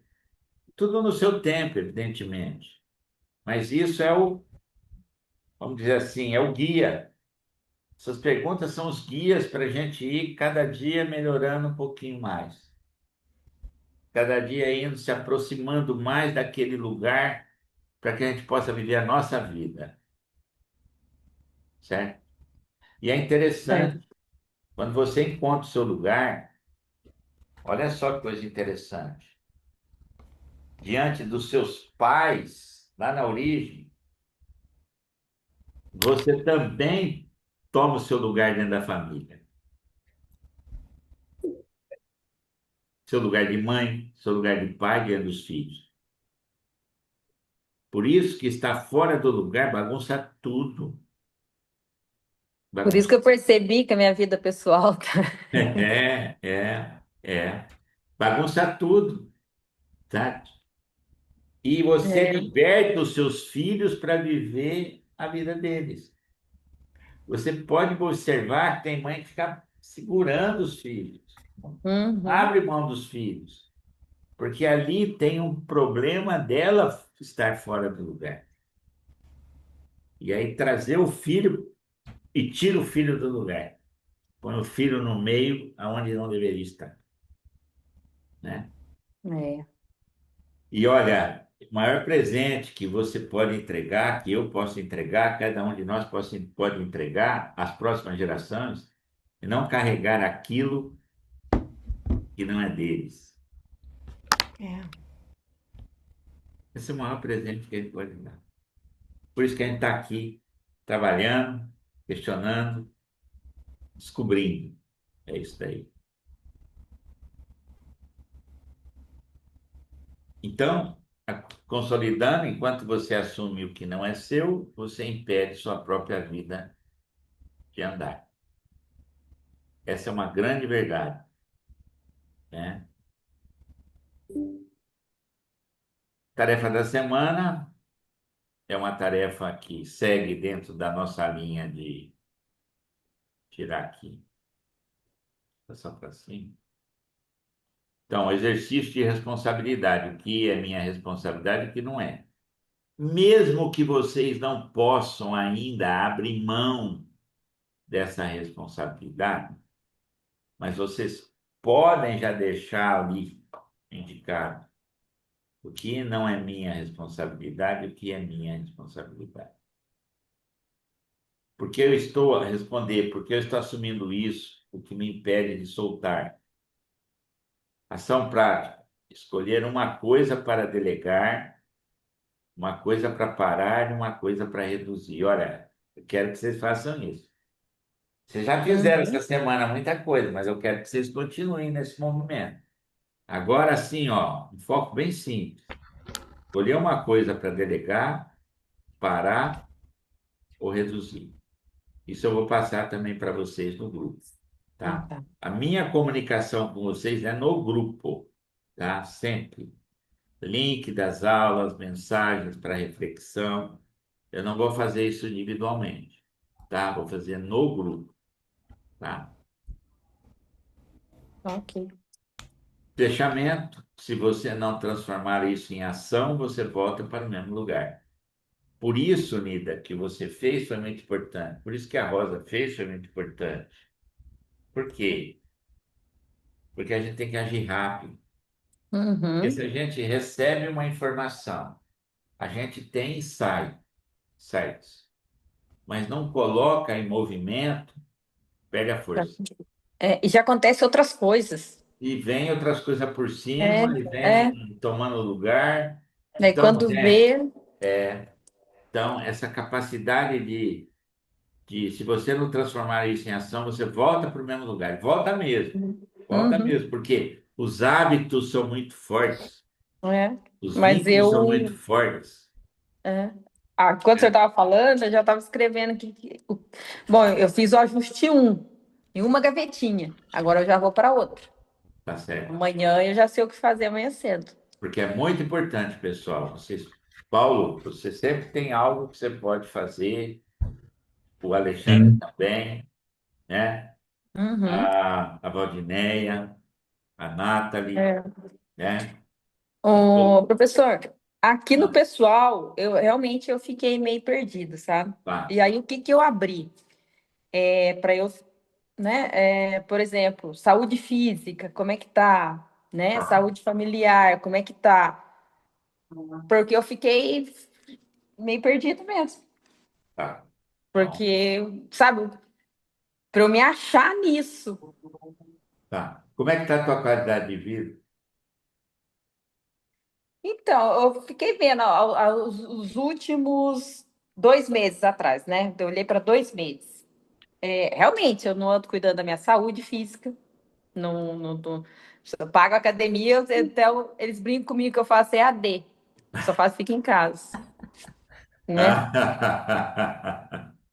Tudo no seu tempo, evidentemente. Mas isso é vamos dizer assim, é o guia. Essas perguntas são os guias para a gente ir cada dia melhorando um pouquinho mais. Cada dia indo se aproximando mais daquele lugar para que a gente possa viver a nossa vida, certo? E é certo. interessante, quando você encontra o seu lugar, olha só que coisa interessante. Diante dos seus pais, lá na origem, você também toma o seu lugar dentro da família. Seu lugar de mãe, seu lugar de pai diante dos filhos. Por isso que está fora do lugar bagunça tudo. Por isso que Bagunça. eu percebi que a minha vida pessoal tá... É. Bagunça tudo, tá? E você É. liberta os seus filhos para viver a vida deles. Você pode observar que tem mãe que fica segurando os filhos, Uhum, abre mão dos filhos, porque ali tem um problema dela estar fora do lugar. E aí trazer o filho e tira o filho do lugar. Põe o filho no meio, aonde não deveria estar, né? é. E olha, o maior presente que você pode entregar, que eu posso entregar, cada um de nós pode entregar às próximas gerações, é não carregar aquilo que não é deles. É. Esse é o maior presente que a gente pode dar. Por isso que a gente está aqui, trabalhando, questionando, descobrindo. É isso daí. Então, consolidando, enquanto você assume o que não é seu, você impede sua própria vida de andar. Essa é uma grande verdade, né? Tarefa da semana é uma tarefa que segue dentro da nossa linha de tirar aqui, passar para cima. Então, exercício de responsabilidade, o que é minha responsabilidade e o que não é. Mesmo que vocês não possam ainda abrir mão dessa responsabilidade, mas vocês podem já deixar ali indicado o que não é minha responsabilidade e o que é minha responsabilidade. Porque eu estou a responder, porque eu estou assumindo isso, o que me impede de soltar. Ação prática: escolher uma coisa para delegar, uma coisa para parar e uma coisa para reduzir. Olha, eu quero que vocês façam isso. Vocês já fizeram essa Uhum, semana muita coisa, mas eu quero que vocês continuem nesse movimento. Agora sim, ó, um foco bem simples. Escolher uma coisa para delegar, parar ou reduzir. Isso eu vou passar também para vocês no grupo, tá? tá. A minha comunicação com vocês é no grupo, tá? Sempre. Link das aulas, mensagens para reflexão. Eu não vou fazer isso individualmente, tá? Vou fazer no grupo, tá? Ok. Fechamento. Se você não transformar isso em ação, você volta para o mesmo lugar. Por isso, Nida, que você fez foi muito importante. Por isso que a Rosa fez foi muito importante. Por quê? Porque a gente tem que agir rápido. Porque se Uhum. a gente recebe uma informação, a gente tem insights, mas não coloca em movimento, perde a força. E já acontece outras coisas. E vem outras coisas por É, cima, e é. vem tomando lugar. Daí Então, quando gente, vê, então, essa capacidade se você não transformar isso em ação, você volta para o mesmo lugar. Volta uhum, mesmo, porque os hábitos são muito fortes, é. os Mas vínculos são muito eu, fortes. é. Quando você estava falando, eu já estava escrevendo aqui. Bom, eu fiz o ajuste um em uma gavetinha. Agora eu já vou para outra. Tá certo? Amanhã eu já sei o que fazer amanhã cedo. Porque é muito importante, pessoal. Paulo, você sempre tem algo que você pode fazer, o Alexandre Sim. também, né? Uhum. A Valdineia, a Nathalie, É. né? E Ô, professor, aqui no ah, pessoal, eu realmente eu fiquei meio perdida, sabe? tá, E aí, o que que eu abri? Para eu, né? Por exemplo, saúde física, como é que tá? Né? Saúde familiar, como é que tá? Porque eu fiquei meio perdido mesmo. tá. Então, Porque, sabe, para eu me achar nisso. tá. Como é que está a tua qualidade de vida? Então, eu fiquei vendo os últimos 2 meses atrás, né? Eu olhei para 2 meses. Realmente, eu não ando cuidando da minha saúde física. Eu pago academia, então eles brincam comigo que eu faço EAD. Só faço fica em casa, né?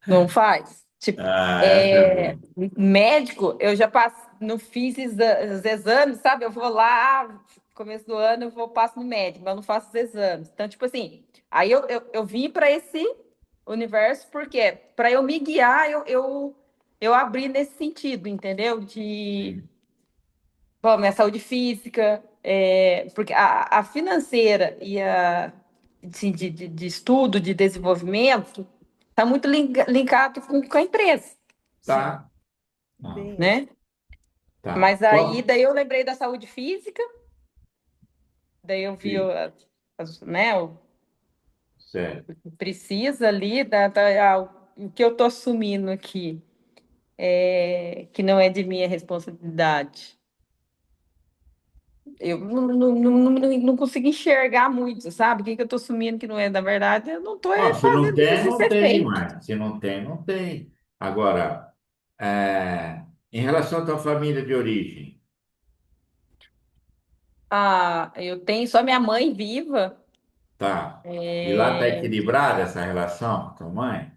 Não faz? Tipo, Essa é boa. médico, eu já passo, não fiz os exames, sabe? Eu vou lá, começo do ano, eu vou passo no médico, mas eu não faço os exames. Então, tipo assim, aí eu vim para esse universo porque para eu me guiar, eu abri nesse sentido, entendeu? De, Sim. bom, minha saúde física, porque a financeira e a assim, de estudo, de desenvolvimento, está muito linkado com a empresa, Sim, Tá. Ah, bem isso. né? tá. Mas aí, daí eu lembrei da saúde física, daí eu vi, Sim, né, o certo. que precisa ali, o que eu estou assumindo aqui, que não é de minha responsabilidade. Eu não consigo enxergar muito, sabe? O que eu estou assumindo que não é, na verdade, eu não estou Ó, se não fazendo o que tem, precisa não ser tem, feito. Marcos. Se não tem, não tem. Agora, em relação à tua família de origem, Eu tenho só minha mãe viva. tá? E lá tá é, equilibrada essa relação com tua mãe?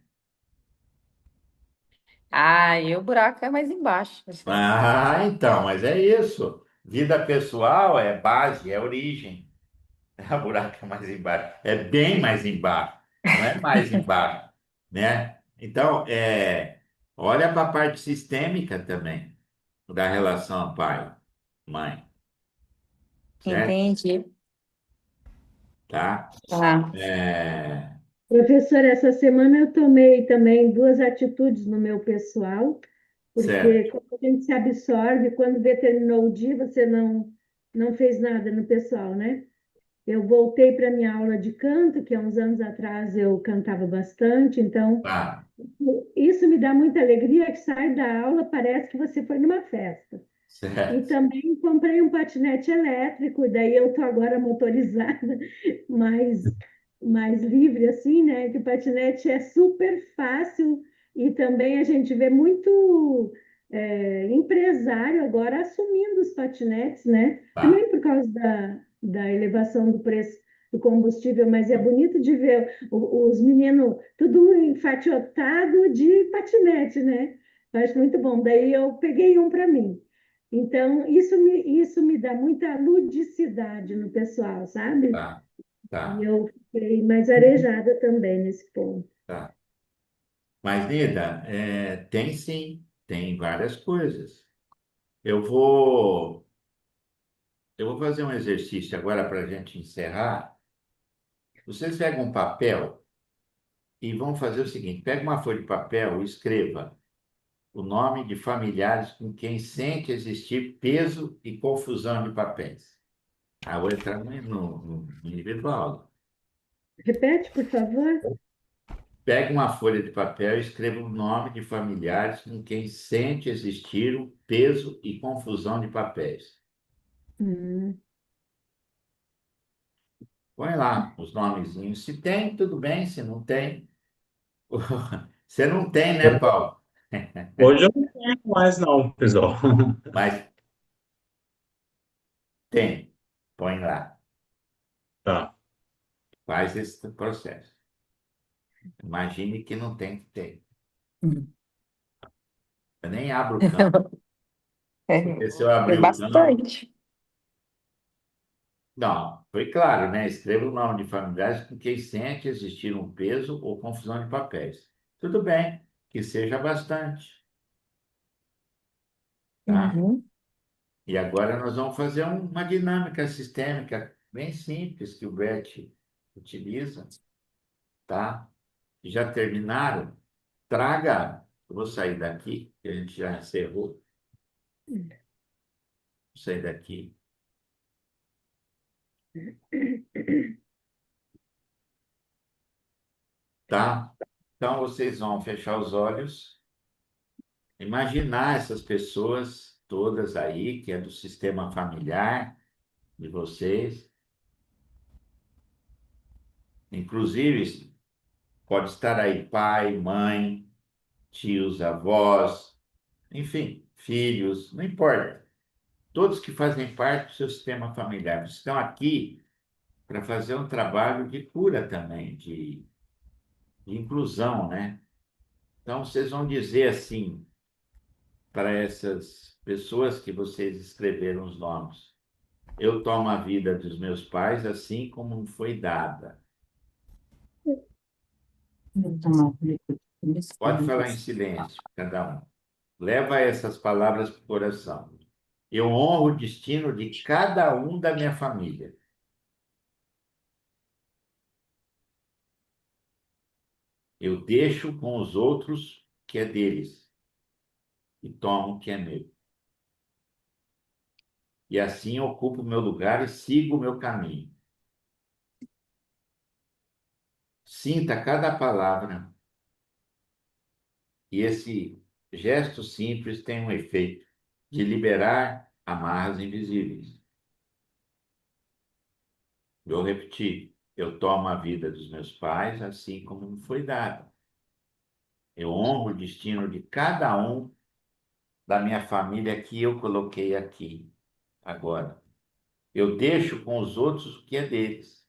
E o buraco é mais embaixo. Ah, então, mas é isso. Vida pessoal é base, é origem. A buraco é mais embaixo. É bem mais embaixo. Não é mais embaixo, né? Então, olha para a parte sistêmica também da relação pai-mãe, certo? Entendi. Tá? Tá. É, Professor, essa semana eu tomei também duas atitudes no meu pessoal, porque certo. quando a gente se absorve, quando vê terminou o dia, você não fez nada no pessoal, né? Eu voltei para minha aula de canto, que há uns anos atrás eu cantava bastante, então Tá, isso me dá muita alegria, que sai da aula, parece que você foi numa festa. E certo. também comprei um patinete elétrico, daí eu estou agora motorizada, mais, mais livre assim, né? Que o patinete é super fácil e também a gente vê muito empresário agora assumindo os patinetes, né? Tá. Também por causa da elevação do preço do combustível, mas é bonito de ver os meninos tudo enfatizado de patinete, né? Eu acho muito bom. Daí eu peguei um para mim. Então, isso me dá muita ludicidade no pessoal, sabe? Tá, E tá, eu fiquei mais arejada também nesse ponto. tá. Mas, Nida, tem sim, tem várias coisas. Eu vou, eu vou fazer um exercício agora para a gente encerrar. Vocês pegam um papel e vamos fazer o seguinte: pega uma folha de papel e escreva o nome de familiares com quem sente existir peso e confusão de papéis. Ah, vou entrar no individual. Repete, por favor. Pega uma folha de papel e escreva o nome de familiares com quem sente existir o peso e confusão de papéis. Hum, Põe lá os nomezinhos. Se tem, tudo bem. Se não tem, você não tem, né, Paulo? Hoje eu não tenho mais, não, pessoal. Mas tem. Põe lá. Tá. Faz esse processo. Imagine que não tem que ter. Hum. Eu nem abro o campo, É, porque se eu é abrir o campo. bastante. Não, foi claro, né? Escreva o nome de familiares com quem sente existir um peso ou confusão de papéis. Tudo bem, que seja bastante, tá? Uhum. E agora nós vamos fazer uma dinâmica sistêmica bem simples que o Brett utiliza, tá? Já terminaram? Traga, eu vou sair daqui, que a gente já encerrou. Vou sair daqui. Tá? Então vocês vão fechar os olhos, imaginar essas pessoas todas aí, que é do sistema familiar de vocês. Inclusive, pode estar aí pai, mãe, tios, avós, enfim, filhos, não importa. Todos que fazem parte do seu sistema familiar estão aqui para fazer um trabalho de cura também, de inclusão, né? Então, vocês vão dizer assim, para essas pessoas que vocês escreveram os nomes: eu tomo a vida dos meus pais assim como me foi dada. Pode falar em silêncio, cada um. Leva essas palavras para o coração. Eu honro o destino de cada um da minha família. Eu deixo com os outros o que é deles e tomo o que é meu. E assim ocupo o meu lugar e sigo o meu caminho. Sinta cada palavra, e esse gesto simples tem um efeito de liberar amarras invisíveis. Vou repetir: eu tomo a vida dos meus pais assim como me foi dado. Eu honro o destino de cada um da minha família que eu coloquei aqui agora. Eu deixo com os outros o que é deles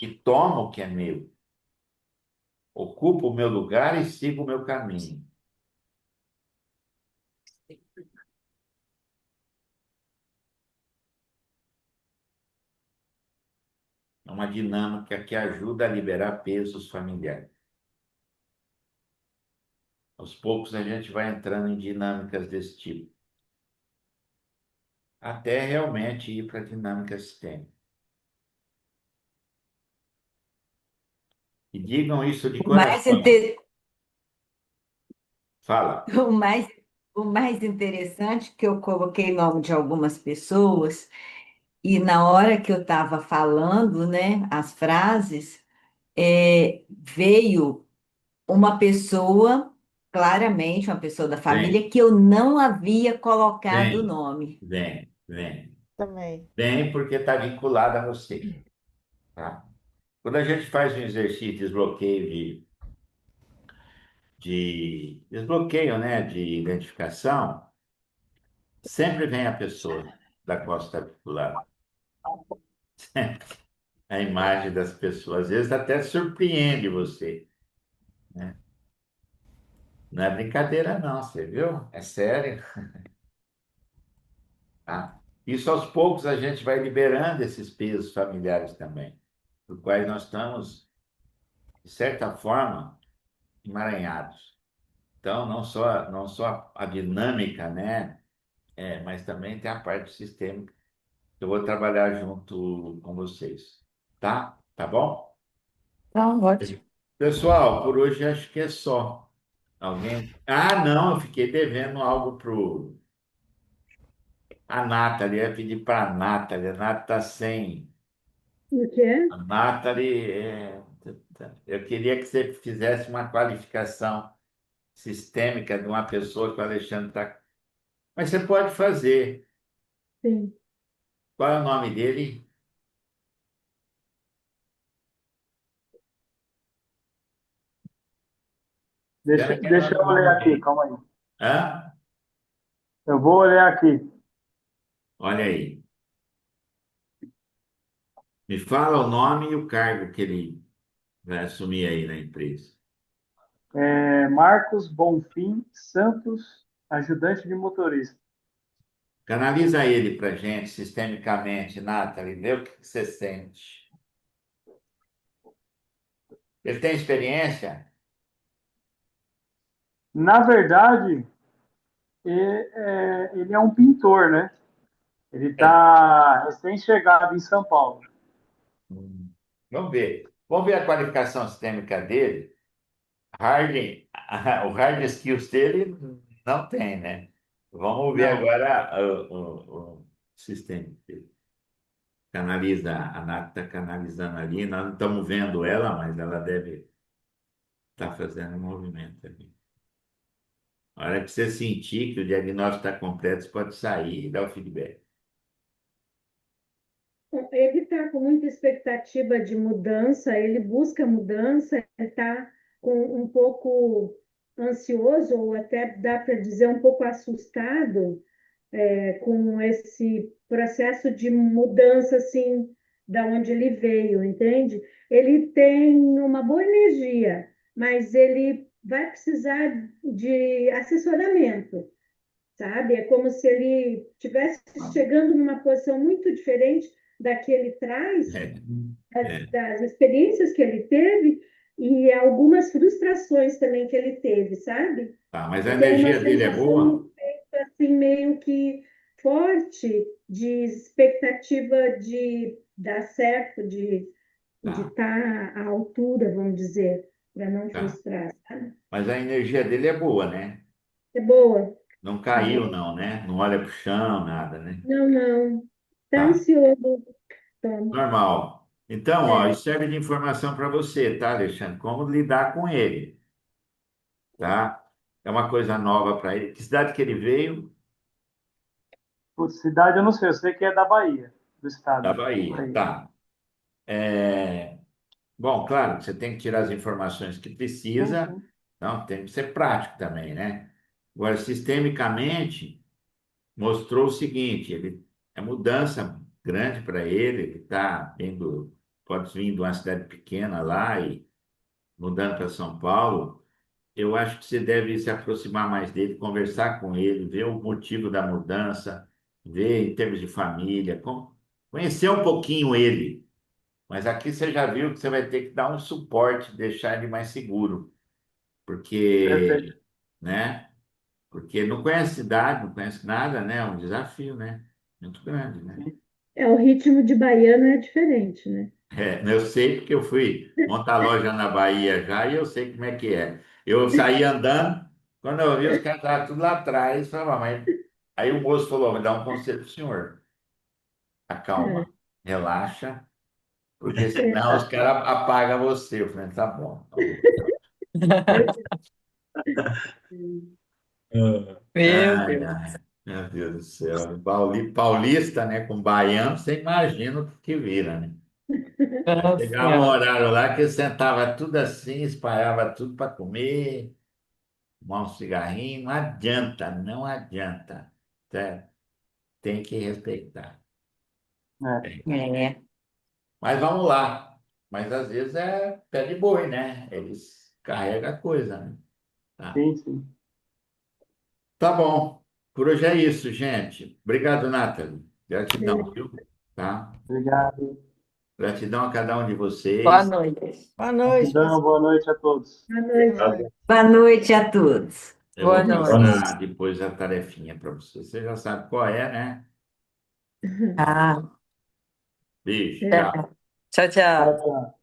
e tomo o que é meu. Ocupo o meu lugar e sigo o meu caminho. É uma dinâmica que ajuda a liberar pesos familiares. Aos poucos a gente vai entrando em dinâmicas desse tipo, até realmente ir para a dinâmica sistêmica. E digam isso de O mais, coração. Fala. o mais, o mais interessante que eu coloquei nome de algumas pessoas e na hora que eu estava falando, né, as frases, veio uma pessoa, claramente uma pessoa da Vem, família, que eu não havia colocado o vem, nome. vem, vem. Também. Vem porque está vinculado a você, tá? Quando a gente faz um exercício de desbloqueio de desbloqueio, né, de identificação, sempre vem a pessoa da qual está vinculado. A imagem das pessoas, às vezes até surpreende você, né? Não é brincadeira não, você viu? É sério, tá? Isso aos poucos a gente vai liberando esses pesos familiares também, por quais nós estamos, de certa forma, emaranhados. Então, não só a dinâmica, né? Mas também tem a parte sistêmica que eu vou trabalhar junto com vocês, tá? Tá bom? Não, ótimo. Pessoal, por hoje acho que é só. Alguém? Ah, não, eu fiquei devendo algo pro a Nathalie. Eu ia pedir para a Nathalie. A Nathalie está sem. O que é? A Nathalie, eu queria que você fizesse uma qualificação sistêmica de uma pessoa que o Alexandre está. Mas você pode fazer. Sim. Qual é o nome dele? Deixa, Pena que deixa nós não eu ler vamos aqui, ver. calma aí. Hã? Eu vou ler aqui. Olha aí. Me fala o nome e o cargo que ele vai assumir aí na empresa. Marcos Bonfim Santos, ajudante de motorista. Canaliza ele para gente sistemicamente, Nathalie. Vê o que você sente. Ele tem experiência? Na verdade, ele é um pintor, né? Ele É. está recém-chegado em São Paulo. Hum. Vamos ver. Vamos ver a qualificação sistêmica dele. Hard, o hard skills dele não tem, né? Vamos ver Não, agora o sistema dele. Canaliza, a Nath está canalizando ali. Nós não estamos vendo ela, mas ela deve estar fazendo um movimento ali. A hora que você sentir que o diagnóstico está completo, você pode sair e dar o feedback. Ele está com muita expectativa de mudança, ele busca mudança, ele está com um pouco ansioso, ou até dá para dizer um pouco assustado, com esse processo de mudança, assim, da onde ele veio, entende? Ele tem uma boa energia, mas ele vai precisar de assessoramento, sabe? É como se ele estivesse chegando numa posição muito diferente da que ele traz, É, é. das experiências que ele teve e algumas frustrações também que ele teve, sabe? Tá, mas a Eu tenho uma energia dele é sensação boa? assim meio que forte de expectativa de dar certo, de Tá, estar à altura, vamos dizer, para não tá. frustrar, sabe? Mas a energia dele é boa, né? É boa, Não é caiu, boa. não, né? Não olha para o chão, nada, né? Não, não. Está Tá, ansioso, Tom. normal. Então, ó, É, isso serve de informação para você, tá, Alexandre? Como lidar com ele, tá? É uma coisa nova para ele. Que cidade que ele veio? putz, cidade eu não sei, eu sei que é da Bahia, do Da estado. Bahia, Bahia. tá. É, bom, claro, você tem que tirar as informações que Sim, precisa, sim. não, tem que ser prático também, né? Agora, sistemicamente, mostrou o seguinte, ele é mudança grande para ele, ele está vindo, pode vir de uma cidade pequena lá e mudando para São Paulo. Eu acho que você deve se aproximar mais dele, conversar com ele, ver o motivo da mudança, ver em termos de família, conhecer um pouquinho ele. Mas aqui você já viu que você vai ter que dar um suporte, deixar ele mais seguro, Perfeito. porque, né? Porque não conhece cidade, não conhece nada, né? É um desafio, né? Muito grande, né? Sim. o ritmo de baiano é diferente, né? É, eu sei porque eu fui montar loja na Bahia já e eu sei como é que é. Eu saí andando, quando eu vi os caras estavam tudo lá atrás, falava, mas... Aí o moço falou, vou dar um conselho pro senhor. É, Acalma, relaxa, porque é, senão os caras apagam você. Eu falei, tá bom, tá bom. Ah, Meu Ai, Deus. ai, meu Deus do céu. Paulista, né, com baiano, você imagina o que vira, né? Nossa Chegava um Senhora. horário lá que sentava tudo assim, espalhava tudo para comer, fumar um cigarrinho, não adianta, não adianta. Certo? Tem que respeitar. É, É. É. Mas vamos lá. Mas às vezes é pé de boi, né? Eles carregam a coisa, né? Tá. sim, sim. Tá bom. Por hoje é isso, gente. Obrigado, Nathalie. Gratidão, viu? Tá? Obrigado. Gratidão a cada um de Boa vocês. noite. Boa noite, Gratidão, pessoal. boa noite a todos. boa noite. Boa noite a todos. Eu Boa vou boa noite. noite. passar depois a tarefinha para você. Você já sabe qual é, né? Ah, Beijo, É. tchau. tchau, Tchau, tchau. tchau.